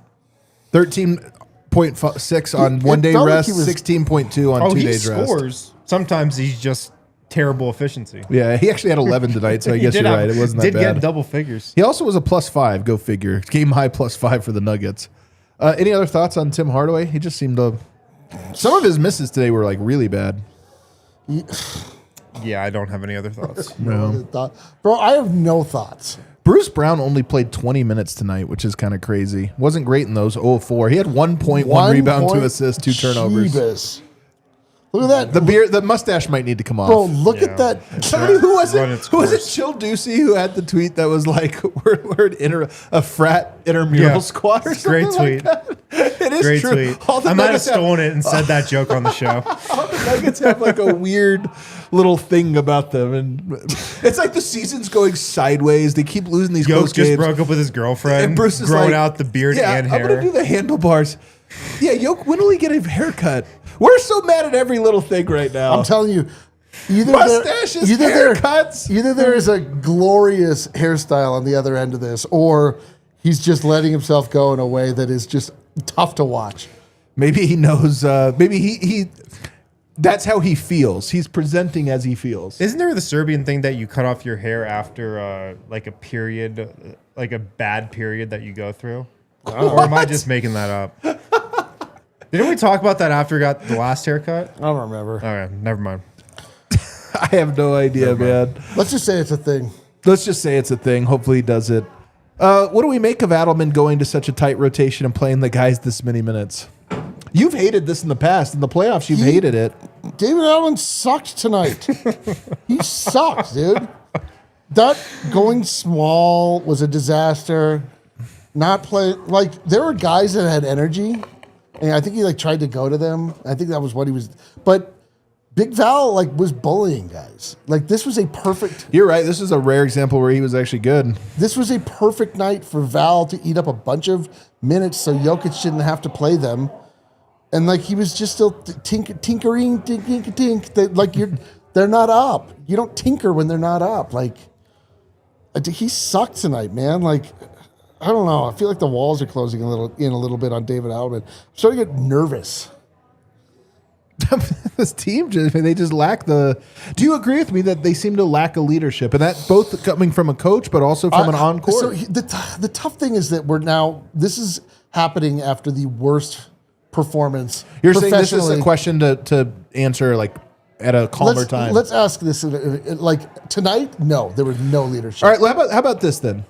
13.6 on 1 day rest, 16.2 on 2 days rest. He scores. Sometimes he's just terrible efficiency. Yeah, he actually had 11 tonight, so I guess you're right. It wasn't that bad. Did get double figures. He also was a +5, go figure. Game high +5 for the Nuggets. Any other thoughts on Tim Hardaway? He just seemed to... Some of his misses today were like really bad. Yeah, I don't have any other thoughts. No. Bro, I have no thoughts. Bruce Brown only played 20 minutes tonight, which is kind of crazy. Wasn't great in those 0-4. He had 1 point, 1 rebound, 2 assists, 2 turnovers. Jeebus. Look at that. The mustache might need to come off. Bro, look at that. Somebody who was it? Chill Ducey who had the tweet that was like, we're a frat intramural squad or something. Great tweet. Like that. It is great true. tweet. I might have stolen it and said that joke on the show. All the Nuggets have like a weird little thing about them, and it's like the season's going sideways. They keep losing these close games. Just broke up with his girlfriend. And Bruce is growing like, out the beard and hair. I'm gonna do the handlebars. Yeah, Yoke, when will he get a haircut? We're so mad at every little thing right now. I'm telling you, mustaches, haircuts. Either there is a glorious hairstyle on the other end of this, or he's just letting himself go in a way that is just tough to watch. Maybe he knows. Maybe he. That's how he feels. He's presenting as he feels. Isn't there the Serbian thing that you cut off your hair after like a period, like a bad period that you go through? Or am I just making that up? Didn't we talk about that after we got the last haircut? I don't remember. All right, never mind. I have no idea, man. Let's just say it's a thing. Let's just say it's a thing. Hopefully he does it. What do we make of Adelman going to such a tight rotation and playing the guys this many minutes? You've hated this in the past. In the playoffs, you've hated it. David Adelman sucked tonight. He sucked, dude. That going small was a disaster. Not play like there were guys that had energy, and I think he like tried to go to them. I think that was what he was. But Big Val like was bullying guys. Like this was a perfect. You're right. This is a rare example where he was actually good. This was a perfect night for Val to eat up a bunch of minutes so Jokic didn't have to play them. And like he was just still tinkering. They're not up. You don't tinker when they're not up. Like he sucked tonight, man. Like I don't know. I feel like the walls are closing a little bit on David Adelman. I'm starting to get nervous. This team they just lack the. Do you agree with me that they seem to lack a leadership, and that both coming from a coach, but also from an on-court? So the tough thing is that we're now. This is happening after the worst performance. You're saying this is a question to answer like at a calmer time. Let's ask this. Like tonight, no, there was no leadership. All right, how about this then?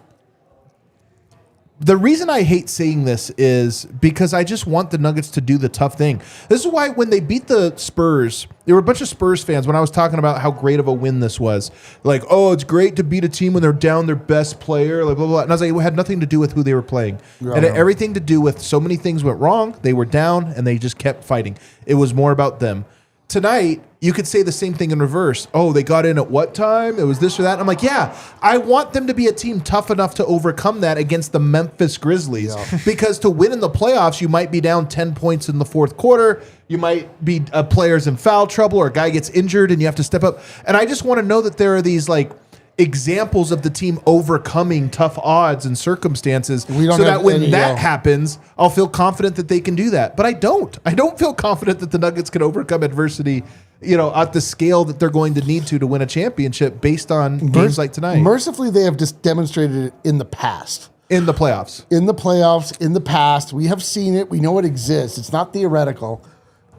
The reason I hate saying this is because I just want the Nuggets to do the tough thing. This is why when they beat the Spurs, there were a bunch of Spurs fans when I was talking about how great of a win this was. Like, oh, it's great to beat a team when they're down their best player, like blah, blah, blah. And I was like, it had nothing to do with who they were playing. It had everything to do with so many things went wrong. They were down and they just kept fighting. It was more about them. Tonight, you could say the same thing in reverse. Oh, they got in at what time? It was this or that. And I'm like, yeah, I want them to be a team tough enough to overcome that against the Memphis Grizzlies. Yeah. Because to win in the playoffs, you might be down 10 points in the fourth quarter. You might be players in foul trouble or a guy gets injured and you have to step up. And I just want to know that there are these like examples of the team overcoming tough odds and circumstances so that when that happens, I'll feel confident that they can do that. But I don't. I don't feel confident that the Nuggets can overcome adversity, at the scale that they're going to need to win a championship based on games like tonight. Mercifully, they have just demonstrated it in the past. In the playoffs. In the past. We have seen it. We know it exists. It's not theoretical.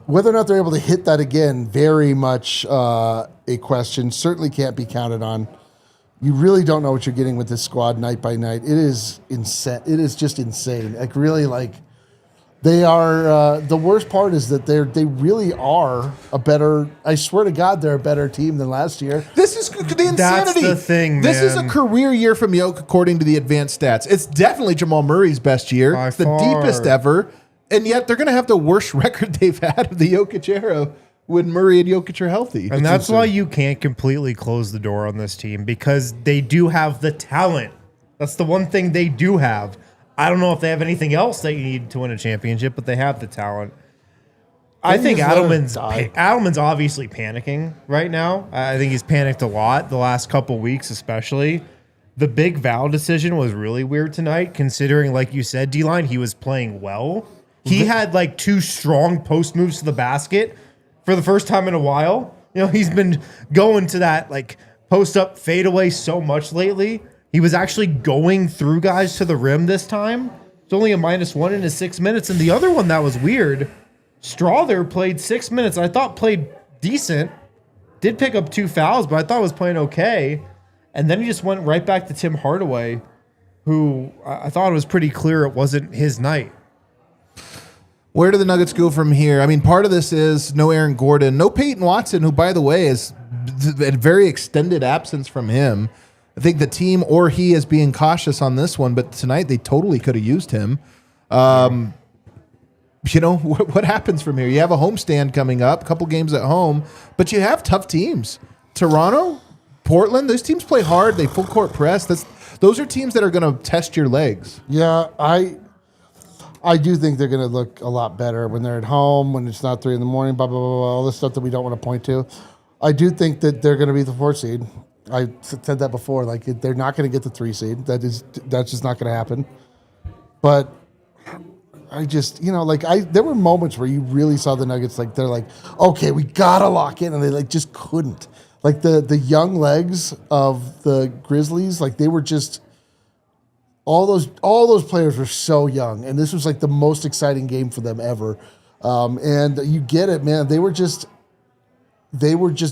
Whether or not they're able to hit that again, very much a question. Certainly can't be counted on. You really don't know what you're getting with this squad night by night. It is insane. It is just insane. Like really, like They are. The worst part is that they really are a better. I swear to God, they're a better team than last year. This is the insanity. That's the thing, This is a man. career year from Jokic, according to the advanced stats. It's definitely Jamal Murray's best year. By It's the far. deepest ever. And yet they're going to have the worst record they've had of the Jokic era when Murray and Jokic are healthy. And that's why you can't completely close the door on this team, because they do have the talent. That's the one thing they do have. I don't know if they have anything else that you need to win a championship, but they have the talent. I think just let him die. Adelman's obviously panicking right now. I think he's panicked a lot the last couple weeks, especially. The big Val decision was really weird tonight, considering, like you said, D-Line, he was playing well. He had like 2 strong post moves to the basket for the first time in a while. You know, he's been going to that like post up fadeaway so much lately. He was actually going through guys to the rim this time. It's only a -1 in his 6 minutes. And the other one that was weird, Strother played 6 minutes. I thought played decent. Did pick up 2 fouls, but I thought was playing okay. And then he just went right back to Tim Hardaway, who I thought it was pretty clear it wasn't his night. Where do the Nuggets go from here? I mean, part of this is no Aaron Gordon, no Peyton Watson, who, by the way, is a very extended absence from him. I think the team or he is being cautious on this one, but tonight they totally could have used him. You know, what happens from here? You have a homestand coming up, a couple games at home, but you have tough teams. Toronto, Portland, those teams play hard. They full court press. Those are teams that are going to test your legs. Yeah, I do think they're going to look a lot better when they're at home, when it's not 3 a.m, blah, blah, blah, all this stuff that we don't want to point to. I do think that they're going to be the 4th seed. I said that before. Like, they're not going to get the 3 seed. That's just not going to happen. But I just, you know, like there were moments where you really saw the Nuggets, like they're like, okay, we got to lock in. And they like just couldn't. Like the young legs of the Grizzlies, like they were just, all those players were so young, and this was like the most exciting game for them ever. And you get it, man. They were just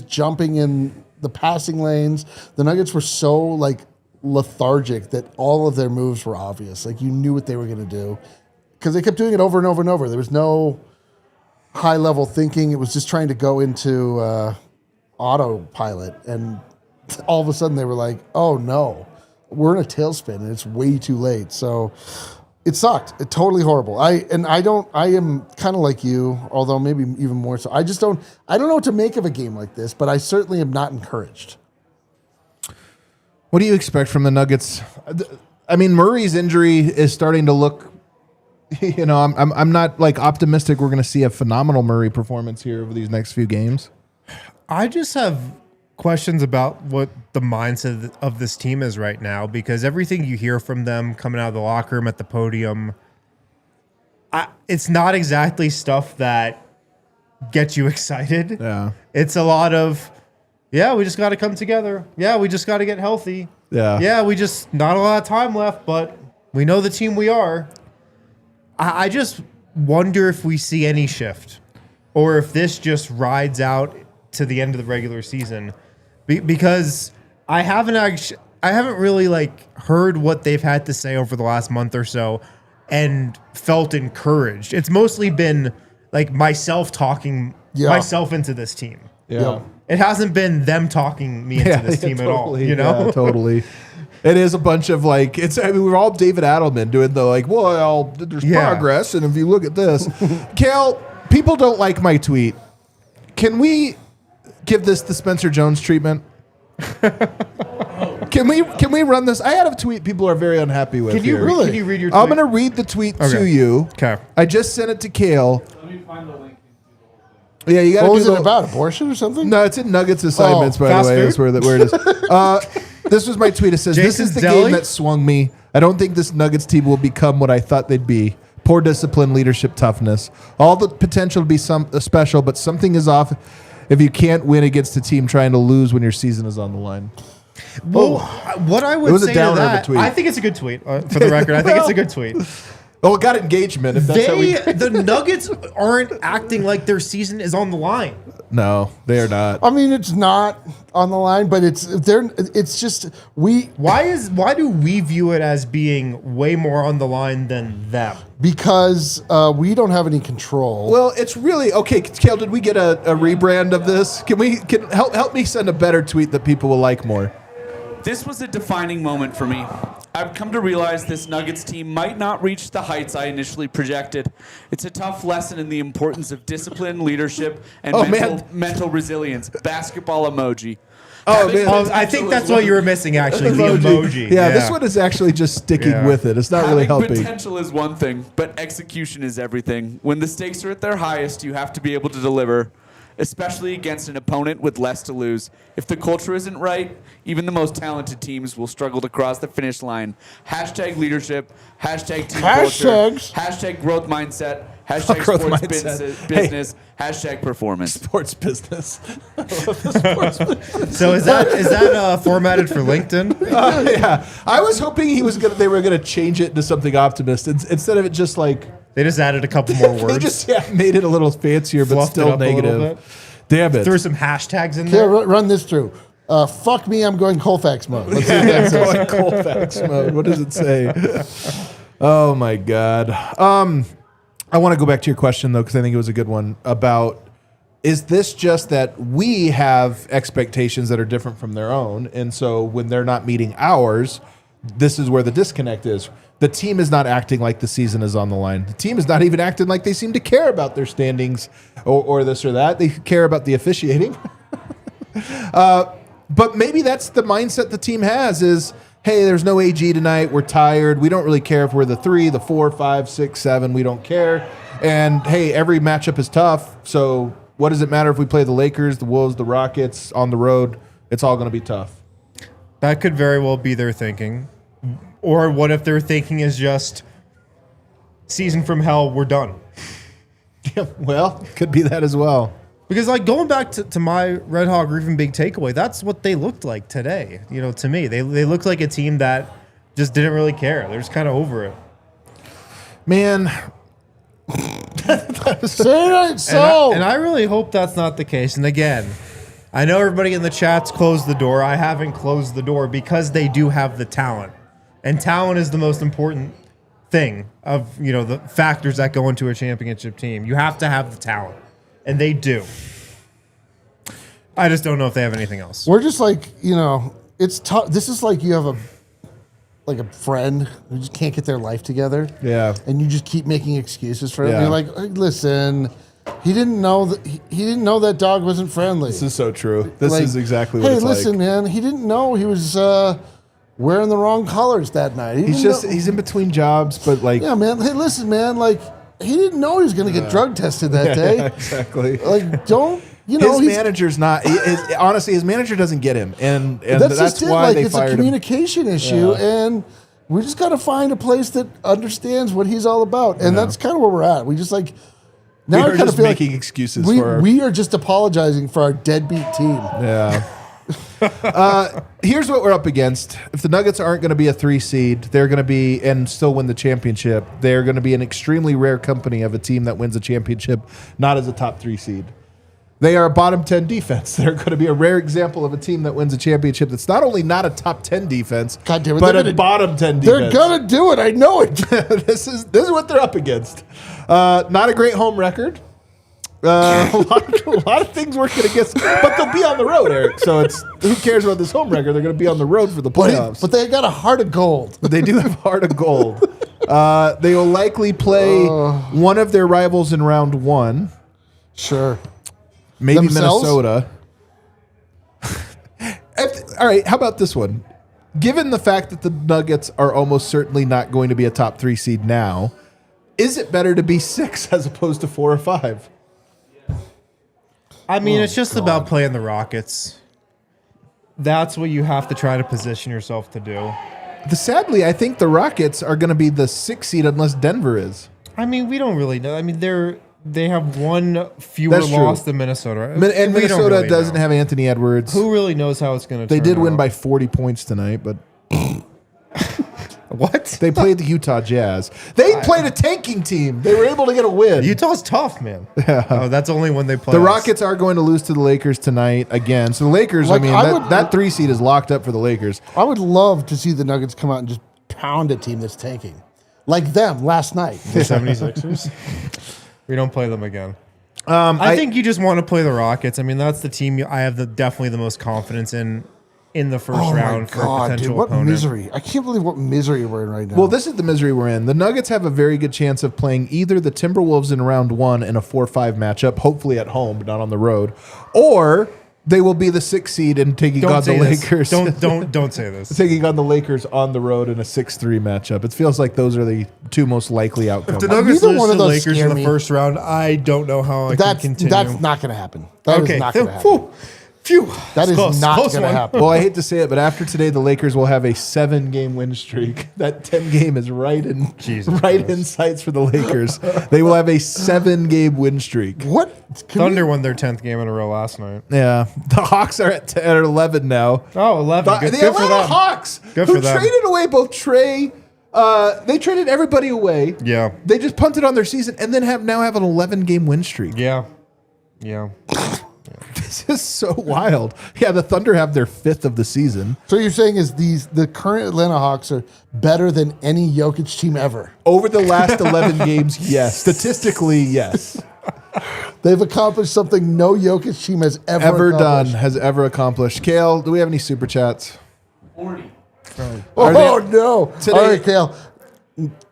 jumping in the passing lanes. The Nuggets were so like lethargic that all of their moves were obvious. Like you knew what they were going to do because they kept doing it over and over and over. There was no high level thinking. It was just trying to go into autopilot, and all of a sudden they were like, "Oh no." We're in a tailspin and it's way too late. So it sucked. It totally horrible. I am kind of like you, although maybe even more so. I don't know what to make of a game like this, but I certainly am not encouraged. What do you expect from the Nuggets? I mean, Murray's injury is starting to look, you know, I'm not like optimistic we're going to see a phenomenal Murray performance here over these next few games. I just have questions about what the mindset of this team is right now, because everything you hear from them coming out of the locker room, at the podium, it's not exactly stuff that gets you excited. Yeah. It's a lot of, yeah, we just got to come together. Yeah, we just got to get healthy. Yeah. Yeah, we just, not a lot of time left, but we know the team we are. I just wonder if we see any shift, or if this just rides out to the end of the regular season. Because I haven't really like heard what they've had to say over the last month or so and felt encouraged. It's mostly been like myself talking myself into this team. Yeah. It hasn't been them talking me into this team totally, at all, you know? Yeah, totally. It is a bunch of like, we're all David Adelman doing the like, well, there's progress. And if you look at this, Kale, people don't like my tweet. Can we give this the Spencer Jones treatment? Can we run this? I had a tweet people are very unhappy with. Can you here. Can you read your tweet? I'm going to read the tweet to you. Okay. I just sent it to Kale. Let me find the link. Yeah, you got to do What was it about? Abortion or something? No, it's in Nuggets assignments, by the way. That's where it is. This was my tweet. It says, Jason's this is the Deli? game that swung me. I don't think this Nuggets team will become what I thought they'd be. Poor discipline, leadership, toughness. All the potential to be special, but something is off if you can't win against a team trying to lose when your season is on the line. Well, what I would It was a say to downer of a that, tweet. I think it's a good tweet. For the record, I think it's a good tweet. Oh, it got engagement. If that's how we The Nuggets aren't acting like their season is on the line. No, they are not. I mean, it's not on the line, but it's just Why do we view it as being way more on the line than them? Because we don't have any control. Well, it's really okay. Kale, did we get a rebrand of this? Can help me send a better tweet that people will like more? This was a defining moment for me. I've come to realize this Nuggets team might not reach the heights I initially projected. It's a tough lesson in the importance of discipline, leadership, and mental resilience. Basketball emoji. I think that's what you were missing, actually. The emoji. Yeah, this one is actually just sticking with it. It's not really helping. Potential is one thing, but execution is everything. When the stakes are at their highest, you have to be able to deliver, especially against an opponent with less to lose. If the culture isn't right, even the most talented teams will struggle to cross the finish line. Hashtag leadership, hashtag team culture, hashtag growth mindset, hashtag sports business, hashtag performance. Sports business. So is that formatted for LinkedIn? Yeah. I was hoping they were gonna change it to something optimist instead of it just like they just added a couple more words. They just made it a little fancier, but still negative. Damn it! Threw some hashtags in there. Yeah, run this through. Fuck me, I'm going Colfax mode. Let's see what that says. Going Colfax mode. What does it say? Oh my God. I want to go back to your question though, because I think it was a good one about. Is this just that we have expectations that are different from their own, and so when they're not meeting ours, this is where the disconnect is. The team is not acting like the season is on the line. The team is not even acting like they seem to care about their standings or this or that. They care about the officiating. But maybe that's the mindset the team has is, hey, there's no AG tonight. We're tired. We don't really care if we're the 3, the 4, 5, 6, 7. We don't care. And, hey, every matchup is tough. So what does it matter if we play the Lakers, the Wolves, the Rockets on the road? It's all going to be tough. That could very well be their thinking. Or what if their thinking is just season from hell, we're done? Yeah, well, could be that as well. Because like going back to my Red Hawk Griffin big takeaway, that's what they looked like today. You know, to me, they looked like a team that just didn't really care. They're just kind of over it. Man. Say it so. And I really hope that's not the case. And again, I know everybody in the chat's closed the door. I haven't closed the door because they do have the talent. And talent is the most important thing of, you know, the factors that go into a championship team. You have to have the talent. And they do. I just don't know if they have anything else. We're just like, you know, it's tough. This is like you have a friend who just can't get their life together. Yeah. And you just keep making excuses for him. Yeah. You're like, hey, listen, he didn't know that dog wasn't friendly. This is so true. This is exactly what it's like. Hey, listen, man, he didn't know he was wearing the wrong colors that night. He's in between jobs, but like, yeah, man. Hey, listen, man, like he didn't know he was going to get drug tested that day. Yeah, exactly. Like, don't. You know, his manager's not. Honestly, his manager doesn't get him, and that's why they fired him. It's a communication issue, and we just got to find a place that understands what he's all about, and that's kind of where we're at. We just like now we're just making excuses. We are just apologizing for our deadbeat team. Yeah. Here's what we're up against. If the Nuggets aren't going to be a 3 seed, they're going to be and still win the championship. They're going to be an extremely rare company of a team that wins a championship, not as a top 3 seed. They are a bottom 10 defense. They're going to be a rare example of a team that wins a championship that's not only not a top 10 defense, but a bottom 10 defense. They're going to do it. I know it. This is what they're up against. Not a great home record. A lot of things working against, but they'll be on the road, Eric. So who cares about this home record? They're going to be on the road for the playoffs. But they got a heart of gold. But they do have a heart of gold. They will likely play one of their rivals in round 1. Sure. Maybe Themselves? Minnesota. All right, how about this one? Given the fact that the Nuggets are almost certainly not going to be a top 3 seed now, is it better to be 6 as opposed to 4 or 5? I mean, it's just about playing the Rockets. That's what you have to try to position yourself to do. Sadly, I think the Rockets are going to be the 6 seed unless Denver is. I mean, we don't really know. I mean, they have one fewer loss than Minnesota. And Minnesota really doesn't have Anthony Edwards. Who really knows how it's going to turn They did win out. by 40 points tonight, but... What? They played the Utah Jazz. They played a tanking team. They were able to get a win. Utah's tough, man. Yeah. Oh, that's only when they play. The Rockets are going to lose to the Lakers tonight again. So the Lakers, Like, that 3 seed is locked up for the Lakers. I would love to see the Nuggets come out and just pound a team that's tanking. Like them last night. The 76ers? We don't play them again. I think you just want to play the Rockets. I mean, that's the team I have definitely the most confidence in the first round for a potential dude, what opponent. misery. I can't believe what misery we're in right now. Well, this is the misery we're in. The Nuggets have a very good chance of playing either the Timberwolves in round 1 in a 4-5 matchup, hopefully at home, but not on the road, or they will be the 6th seed and taking on the Lakers. Don't say this. Taking on the Lakers on the road in a 6-3 matchup. It feels like those are the 2 most likely outcomes. If the Nuggets Neither lose one to of the those Lakers in scare the me. first round, I don't know how I can continue. That's not going to happen. That is not going to happen. Phew. That is Close. not Close going to one. happen. Well, I hate to say it, but after today, the Lakers will have a 7-game win streak. That 10 game is right in sights for the Lakers. They will have a 7-game win streak. What? Thunder won their 10th game in a row last night. Yeah, the Hawks are at 10 or 11 now. Oh, 11. Good The for Atlanta them. Hawks, Good who for them. traded away both Trey. They traded everybody away. Yeah. They just punted on their season and then now have an 11-game win streak. Yeah. This is so wild. Yeah, the Thunder have their 5th of the season. So you're saying is the current Atlanta Hawks are better than any Jokic team ever? Over the last 11 games, yes. Statistically, yes. They've accomplished something no Jokic team has ever accomplished. Kale, do we have any super chats? 40. Oh, no. Today- All right, Kale.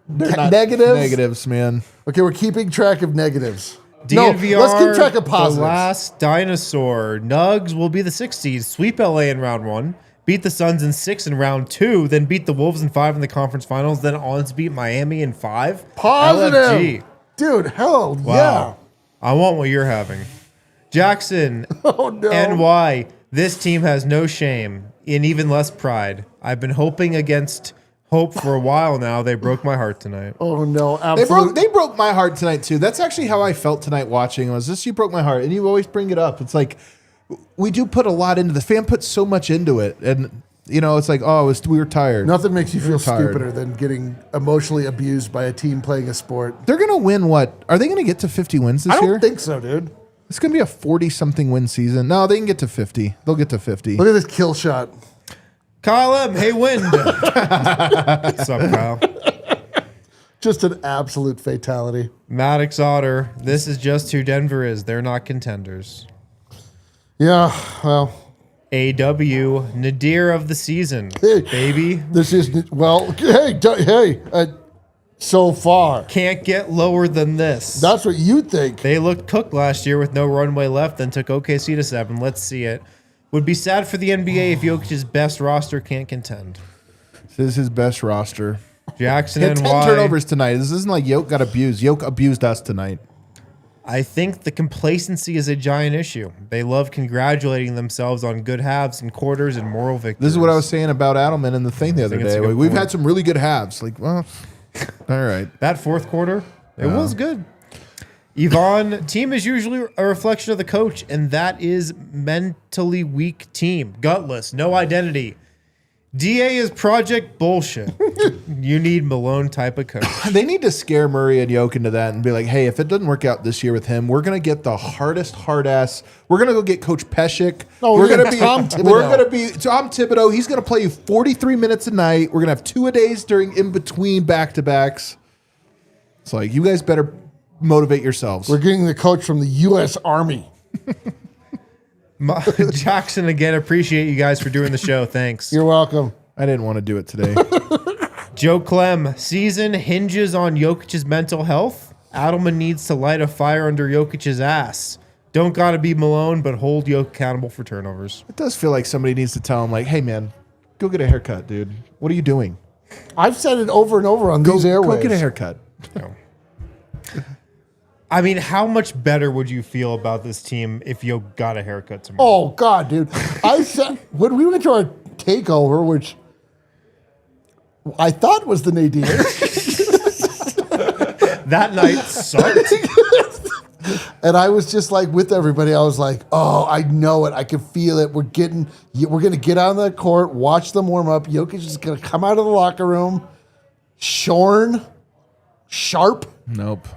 Negatives? Negatives, man. Okay, we're keeping track of negatives. DNVR, no, let's keep track of positives. The last dinosaur. Nugs will be the 6th seed. Sweep LA in round 1. Beat the Suns in 6 in round 2. Then beat the Wolves in 5 in the conference finals. Then on to beat Miami in 5. Positive. LFG. Dude, hell Wow. I want what you're having. Jackson. Oh, no. NY. This team has no shame and even less pride. I've been hoping against hope for a while now. They broke my heart tonight. Oh, no. Absolutely. They broke my heart tonight, too. That's actually how I felt tonight watching. Was this, you broke my heart. And you always bring it up. It's like, we do put a lot into this. Fan put so much into it. And, you know, it's like, we were tired. Nothing makes you feel tired. stupider than getting emotionally abused by a team playing a sport. They're going to win what? Are they going to get to 50 wins this I year? don't think so, dude. It's going to be a 40-something win season. No, they can get to 50. They'll get to 50. Look at this kill shot. Kyle M. Hey, Wind. What's up, Kyle? Just an absolute fatality. Maddox Otter. This is just who Denver is. They're not contenders. Yeah, well. AW. Nadir of the season. Hey, baby. This is, well, so far. Can't get lower than this. That's what you think. They looked cooked last year with no runway left, then took OKC to 7. Let's see it. Would be sad for the NBA if Jokic's best roster can't contend. This is his best roster. Jackson He had and 10 turnovers tonight. This isn't like Yoke got abused. Yoke abused us tonight. I think the complacency is a giant issue. They love congratulating themselves on good halves and quarters and moral victories. This is what I was saying about Adelman and the thing the other it's a day. good We've point. had some really good halves. Like, well, all right. That fourth quarter, it was good. Yvonne, team is usually a reflection of the coach, and that is mentally weak team. Gutless, no identity. DA is project bullshit. You need Malone type of coach. They need to scare Murray and Yoke into that and be like, hey, if it doesn't work out this year with him, we're going to get the hardest hard ass. We're going to go get Coach Peshek. No, we're going to get be Tom Thibodeau. We're going to be Tom Thibodeau. He's going to play you 43 minutes a night. We're going to have 2-a-days during in between back-to-backs. It's like, you guys better motivate yourselves. We're getting the coach from the U.S. Army. Jackson, again, appreciate you guys for doing the show. Thanks. You're welcome. I didn't want to do it today. Joe Clem, season hinges on Jokic's mental health. Adelman needs to light a fire under Jokic's ass. Don't got to be Malone, but hold Jokic accountable for turnovers. It does feel like somebody needs to tell him, like, hey, man, go get a haircut, dude. What are you doing? I've said it over and over on these airwaves. Go get a haircut. No. I mean, how much better would you feel about this team if you got a haircut tomorrow? Oh, God, dude. I said, when we went to our takeover, which I thought was the nadir. That night sucked. And I was just like with everybody. I was like, "Oh, I know it. I can feel it. We're gonna get on the court, watch them warm up. Jokic is gonna come out of the locker room. Shorn? Sharp? Nope.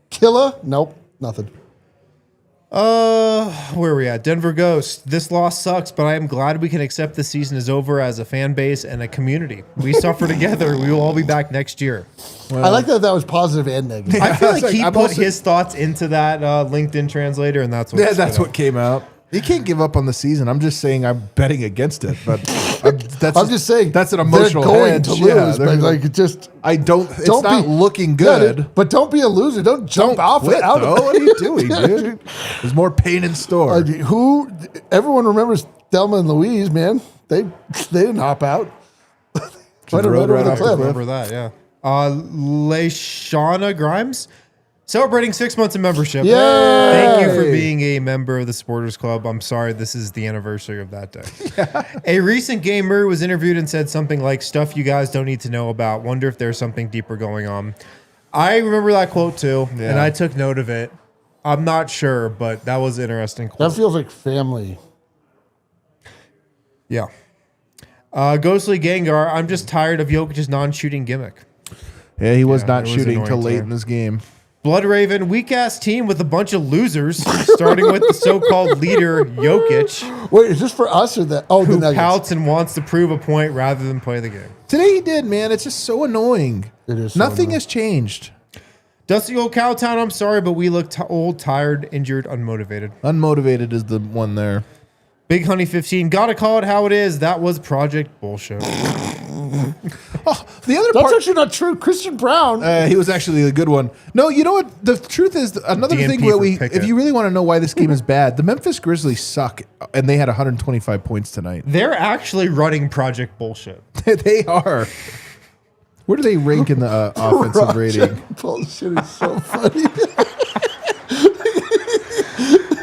Killa? Nope. Nothing. Where are we at? Denver Ghost. This loss sucks, but I am glad we can accept the season is over as a fan base and a community. We suffer together. We will all be back next year. I like that was positive and negative. I feel like he I'm put also- his thoughts into that LinkedIn translator, and that's what. Yeah, that's what came out. You can't give up on the season. I'm just saying I'm betting against it, but I'm just saying that's an emotional they're going hedge. to Yeah, lose, they're- but like it just It's don't not be- looking Yeah, good. but don't be a loser. Don't jump Don't off quit, it out though. of What are you doing, dude? There's more pain in store. Everyone remembers Thelma and Louise, man. They didn't hop out. Right rode over right the off the cliff. Remember that, yeah. Lashana Grimes, celebrating 6 months of membership. Yay! Thank you for being a member of the Supporters Club. I'm sorry this is the anniversary of that day. A recent gamer was interviewed and said something like, stuff you guys don't need to know about. Wonder if there's something deeper going on. I remember that quote too, and I took note of it. I'm not sure, but that was an interesting quote. That feels like family. Yeah. Ghostly Gengar, I'm just tired of Jokic's non-shooting gimmick. Yeah, he was Yeah, not it was shooting annoying till late too. in this game. Blood Raven, weak-ass team with a bunch of losers, starting with the so-called leader, Jokic, Wait, is this for us or the? Oh, the who Nuggets. pouts and wants to prove a point rather than play the game. Today he did, man. It's just so annoying. It is so Nothing annoying. has changed. Dusty old Cowtown, I'm sorry, but we look old, tired, injured, unmotivated. Unmotivated is the one there. Big Honey 15, gotta call it how it is. That was project bullshit. Oh, the other That's part. actually not true. Christian Brown. He was actually a good one. No, you know what? The truth is, another DNP thing where for Pickett. if you really want to know why this game is bad, the Memphis Grizzlies suck, and they had 125 points tonight. They're actually running project bullshit. They are. Where do they rank in the offensive rating? Bullshit is so funny.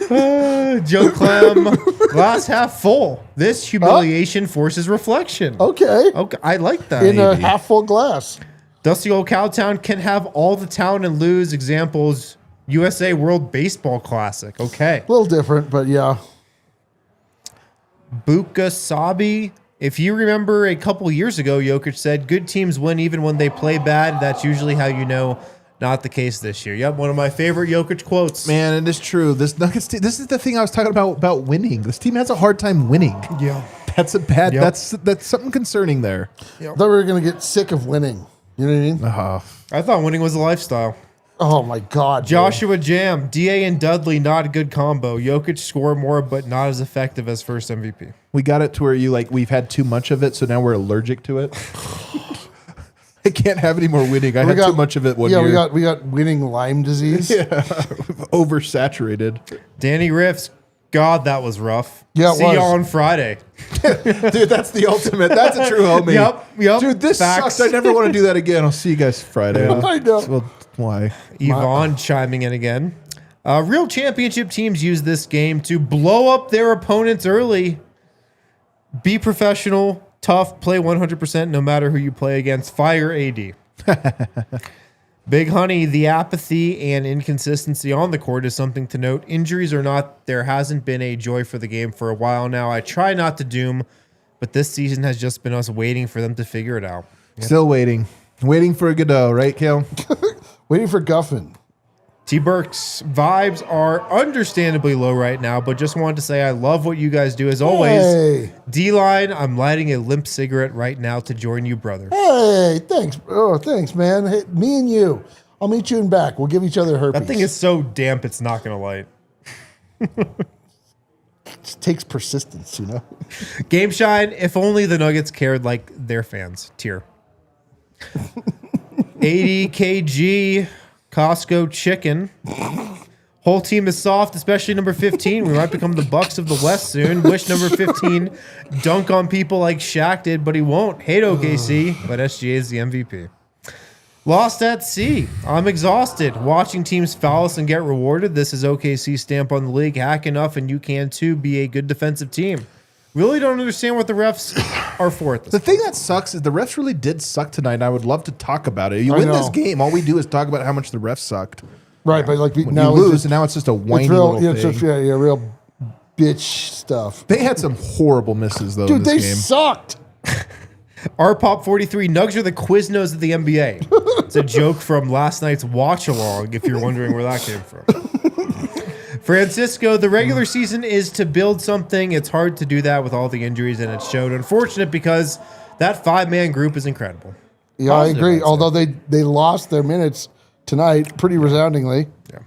Joe Clem, glass half full. This humiliation forces reflection. Okay. I like that. In a half full glass. Dusty old Cowtown can have all the town and lose. Examples: USA World Baseball Classic. Okay. A little different, but yeah. Buka Sabi. If you remember a couple years ago, Jokic said, good teams win even when they play bad. That's usually how you know. Not the case this year. Yep, one of my favorite Jokic quotes. Man, it is true. This Nuggets team, this is the thing I was talking about winning. This team has a hard time winning. Yeah. That's a bad. Yep. That's something concerning there. I thought we were going to get sick of winning. You know what I mean? I thought winning was a lifestyle. Oh, my God. Joshua Jam, DA and Dudley, not a good combo. Jokic score more, but not as effective as first MVP. We got it to where we've had too much of it, so now we're allergic to it. I can't have any more winning. I had too much of it one year. Yeah, we got winning Lyme disease. Yeah, oversaturated. Danny Riffs, God, that was rough. Yeah, it See was. y'all on Friday. Dude, that's the ultimate. That's a true homie. Yep. Dude, this Facts. sucks. I never want to do that again. I'll see you guys Friday. Yeah. I know. Well, why? Yvonne chiming in again. Real championship teams use this game to blow up their opponents early. Be professional, tough, play 100% no matter who you play against. Fire AD. Big Honey, the apathy and inconsistency on the court is something to note. Injuries or not, there hasn't been a joy for the game for a while now. I try not to doom, but this season has just been us waiting for them to figure it out. Still waiting. Waiting for a Godot, right, Kale? Waiting for Guffin. T. Burks, vibes are understandably low right now, but just wanted to say I love what you guys do as always. Hey. D-Line, I'm lighting a limp cigarette right now to join you, brother. Hey, thanks. Oh, thanks, man. Hey, me and you. I'll meet you in back. We'll give each other herpes. That thing is so damp it's not going to light. It takes persistence, you know? Game Shine, if only the Nuggets cared like their fans. Tier. 80 kg Costco chicken. Whole team is soft, especially number 15. We might become the Bucks of the West soon. Wish number 15 dunk on people like Shaq did, but he won't. Hate OKC, but SGA is the MVP. Lost at sea. I'm exhausted. Watching teams foul us and get rewarded. This is OKC stamp on the league. Hack enough, and you can too be a good defensive team. Really don't understand what the refs are for at this The point. thing that sucks is the refs really did suck tonight, and I would love to talk about it. You I win know. this game, all we do is talk about how much the refs sucked. Right, but like When now you lose, it's and now it's just a whiny it's real, little yeah, thing. it's just, yeah, real bitch stuff. They had some horrible misses, though, in Dude, this they game. sucked. RPop43, Nugs are the Quiznos of the NBA. It's a joke from last night's watch-along, if you're wondering where that came from. Francisco, the regular season is to build something. It's hard to do that with all the injuries, and it showed. Unfortunate because that 5-man group is incredible. Yeah, I agree. Although they lost their minutes tonight pretty resoundingly. Yeah.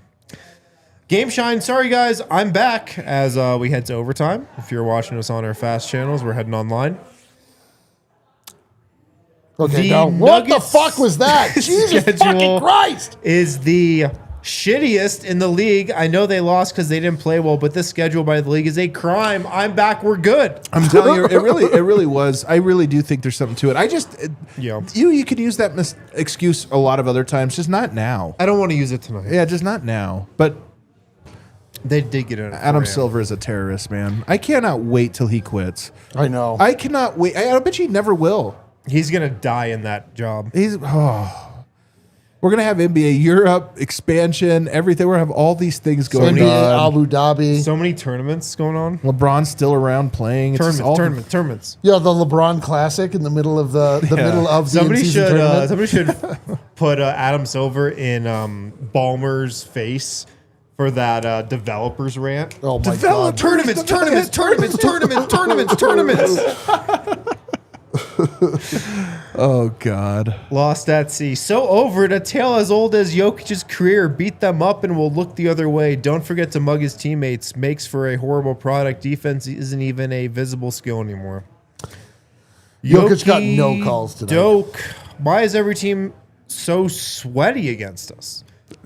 Game Shine, sorry guys, I'm back as we head to overtime. If you're watching us on our fast channels, we're heading online. Okay, now what the fuck was that? Jesus fucking Christ! Is the shittiest in the league. I know they lost because they didn't play well, but this schedule by the league is a crime. I'm back. We're good. I'm telling you, it really was. I really do think there's something to it. You could use that excuse a lot of other times, just not now. I don't want to use it tonight. Yeah, just not now. But they did get it. Adam Silver is a terrorist, man. I cannot wait till he quits. I know. I cannot wait. I bet you he never will. He's gonna die in that job. We're gonna have NBA Europe expansion, everything. We're gonna have all these things going on. Abu Dhabi. So many tournaments going on. LeBron's still around playing. Tournaments. Yeah, the LeBron Classic in the middle of the middle of the in-season tournament. Somebody should put Adam Silver in Ballmer's face for that developers rant. Oh my God! Tournaments. Oh God! Lost at sea. So over it. A tale as old as Jokic's career. Beat them up and we'll look the other way. Don't forget to mug his teammates. Makes for a horrible product. Defense isn't even a visible skill anymore. Jokic got no calls today. Doke. Why is every team so sweaty against us?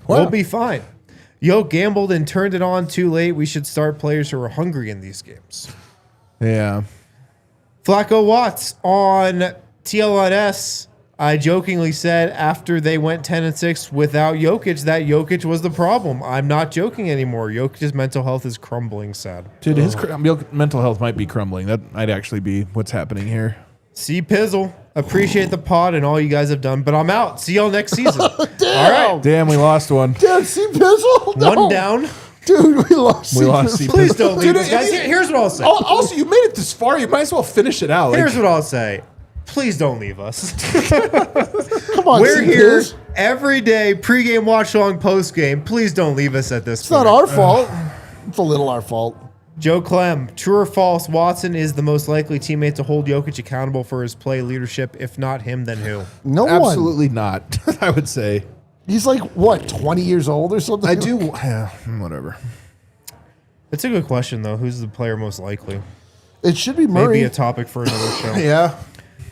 Wow. We'll be fine. Yo gambled and turned it on too late. We should start players who are hungry in these games. Yeah. Flacco Watts on TLNS. I jokingly said after they went 10-6 without Jokic that Jokic was the problem. I'm not joking anymore. Jokic's mental health is crumbling, sad. Dude, his mental health might be crumbling. That might actually be what's happening here. See Pizzle. Appreciate the pod and all you guys have done, but I'm out. See y'all next season. Damn. All right. Damn, we lost one. Damn, see Pizzle? No. One down. Dude, we lost C-Pizzle. Please don't leave us, guys. Here's what I'll say. Also, you made it this far. You might as well finish it out. Here's what I'll say. Please don't leave us. Come on, We're here C-Piz. every day, pregame, watch along, postgame. Please don't leave us at this It's point. not our fault. It's a little our fault. Joe Clem, true or false, Watson is the most likely teammate to hold Jokic accountable for his play leadership. If not him, then who? No one. Absolutely not, I would say. He's like, what, 20 years old or something? I do. Yeah, whatever. It's a good question, though. Who's the player most likely? It should be Murray. Maybe a topic for another show. Yeah.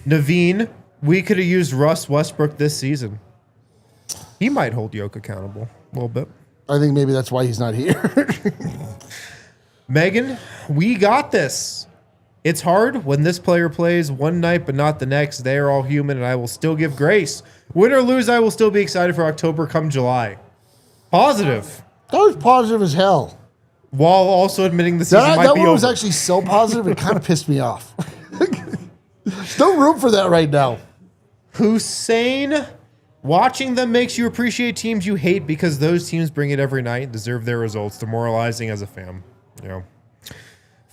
Naveen, we could have used Russ Westbrook this season. He might hold Jokic accountable a little bit. I think maybe that's why he's not here. Megan, we got this. It's hard when this player plays one night but not the next. They are all human, and I will still give grace. Win or lose, I will still be excited for October come July. Positive. That was positive as hell. While also admitting the season might That be one over. was actually so positive, it kind of pissed me off. There's no room for that right now. Hussein, watching them makes you appreciate teams you hate because those teams bring it every night and deserve their results. Demoralizing as a fan. Yeah.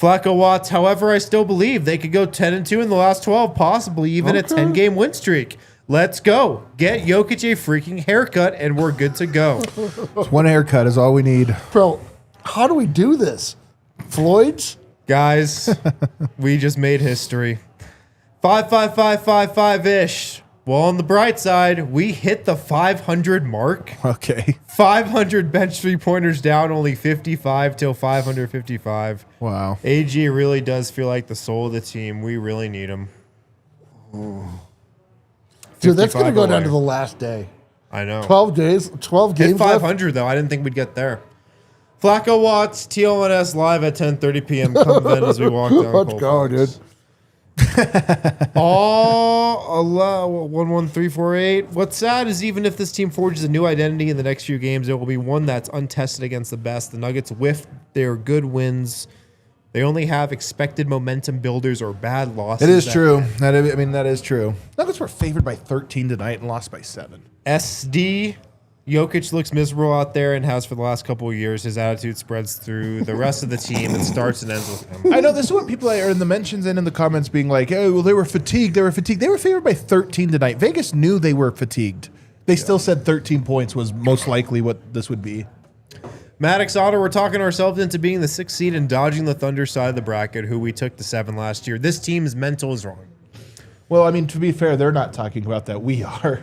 Flacco Watts, however, I still believe they could go 10-2 in the last 12, possibly even a 10-game win streak. Let's go. Get Jokic a freaking haircut, and we're good to go. One haircut is all we need. Bro, how do we do this? Floyd's? Guys, we just made history. 5-5-5-5-5-ish. Well, on the bright side, we hit the 500 mark. Okay. 500 bench three-pointers down, only 55 till 555. Wow. AG really does feel like the soul of the team. We really need him. Dude, that's going to 55 go down away. to the last day. I know. 12 days, 12 Hit games left. 500, though. I didn't think we'd get there. Flacco Watts, TLNS live at 10:30 p.m. Come then as we walk down. Let's go, dude. All 11348. What's sad is even if this team forges a new identity in the next few games, it will be one that's untested against the best. The Nuggets whiffed their good wins. They only have expected momentum builders or bad losses. It is true. That is true. Nuggets were favored by 13 tonight and lost by 7. SD, Jokic looks miserable out there and has for the last couple of years. His attitude spreads through the rest of the team and starts and ends with him. I know this is what people are in the mentions and in the comments being like, "Oh, well, they were fatigued. They were fatigued. They were favored by 13 tonight." Vegas knew they were fatigued. They still said 13 points was most likely what this would be. Maddox Otter, we're talking ourselves into being the 6th seed and dodging the Thunder side of the bracket, who we took to 7 last year. This team's mental is wrong. Well, I mean, to be fair, they're not talking about that. We are.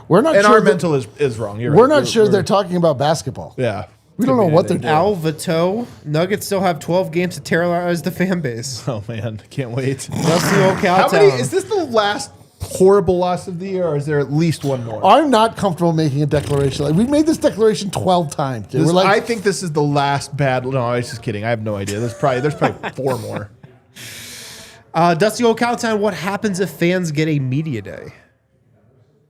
We're not And sure our mental is wrong. You're we're right. not sure they're talking about basketball. Yeah. We don't know what they're doing. Al Vito, Nuggets still have 12 games to terrorize the fan base. Oh, man. Can't wait. That's the old How Cowtown. many? Is this the last horrible loss of the year, or is there at least one more? I'm not comfortable making a declaration. Like, we've made this declaration 12 times. Dude. I think this is the last bad. No, I was just kidding. I have no idea. There's probably 4 more. Dusty Old Cowtown, what happens if fans get a media day?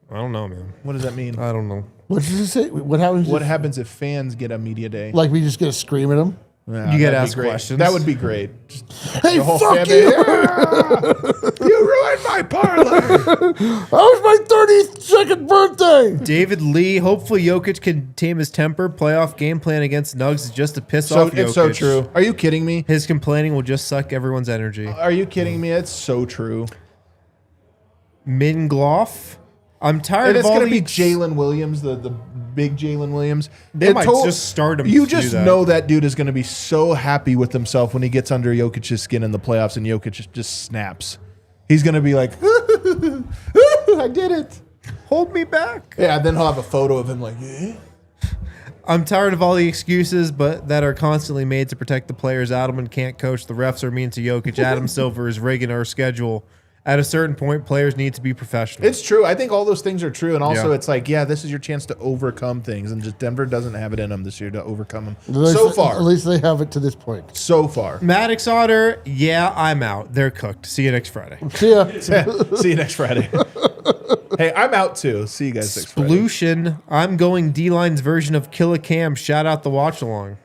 I don't know, man. What does that mean? I don't know. What did you say? What happens? What happens if fans get a media day? Like, we just get to scream at them? Yeah, You get that'd be asked great. questions. That would be great. Just Hey, the whole fuck family, you! "Yeah! You ruined my parlay. That was my 32nd birthday! David Lee, hopefully Jokic can tame his temper. Playoff game plan against Nugs is just to piss So off Jokic. it's so true. Are you kidding me? His complaining will just suck everyone's energy. Are you kidding me? It's so true. Mingloff, I'm tired And of it's all going to be these. Jalen Williams, the big Jalen Williams. They might just start him You to do just that. know that dude is going to be so happy with himself when he gets under Jokic's skin in the playoffs and Jokic just snaps. He's going to be like, I did it. Hold me back. Yeah, then he'll have a photo of him like, I'm tired of all the excuses but that are constantly made to protect the players. Adelman can't coach. The refs are mean to Jokic. Adam Silver is rigging our schedule. At a certain point, players need to be professional. It's true. I think all those things are true. And also, Yeah. it's like, yeah, this is your chance to overcome things. And just Denver doesn't have it in them this year to overcome them. At least they have it to this point. So far. Maddox Otter, yeah, I'm out. They're cooked. See you next Friday. See ya. See you next Friday. Hey, I'm out too. See you guys next Friday. Splution, I'm going D-Line's version of Kill a Cam. Shout out the watch along.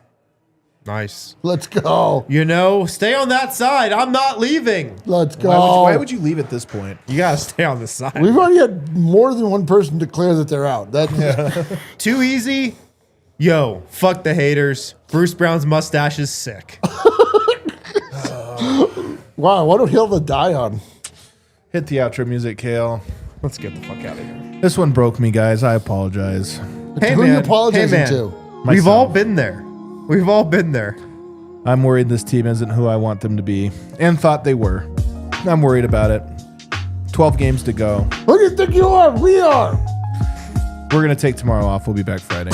Nice. Let's go. You know, stay on that side. I'm not leaving. Let's go. Why would you leave at this point? You got to stay on the side. We've already had more than one person declare that they're out. Too easy? Yo, fuck the haters. Bruce Brown's mustache is sick. Wow, what a hill to die on. Hit the outro music, Kale. Let's get the fuck out of here. This one broke me, guys. I apologize. Hey, Who are you man. apologizing Hey, man. to? We've Myself. all been there. We've all been there. I'm worried this team isn't who I want them to be and thought they were. I'm worried about it. 12 games to go. Who do you think you are? We are. We're going to take tomorrow off. We'll be back Friday.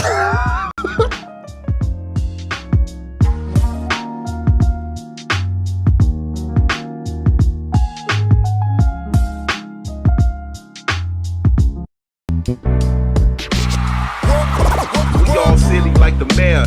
We all silly like the mayor.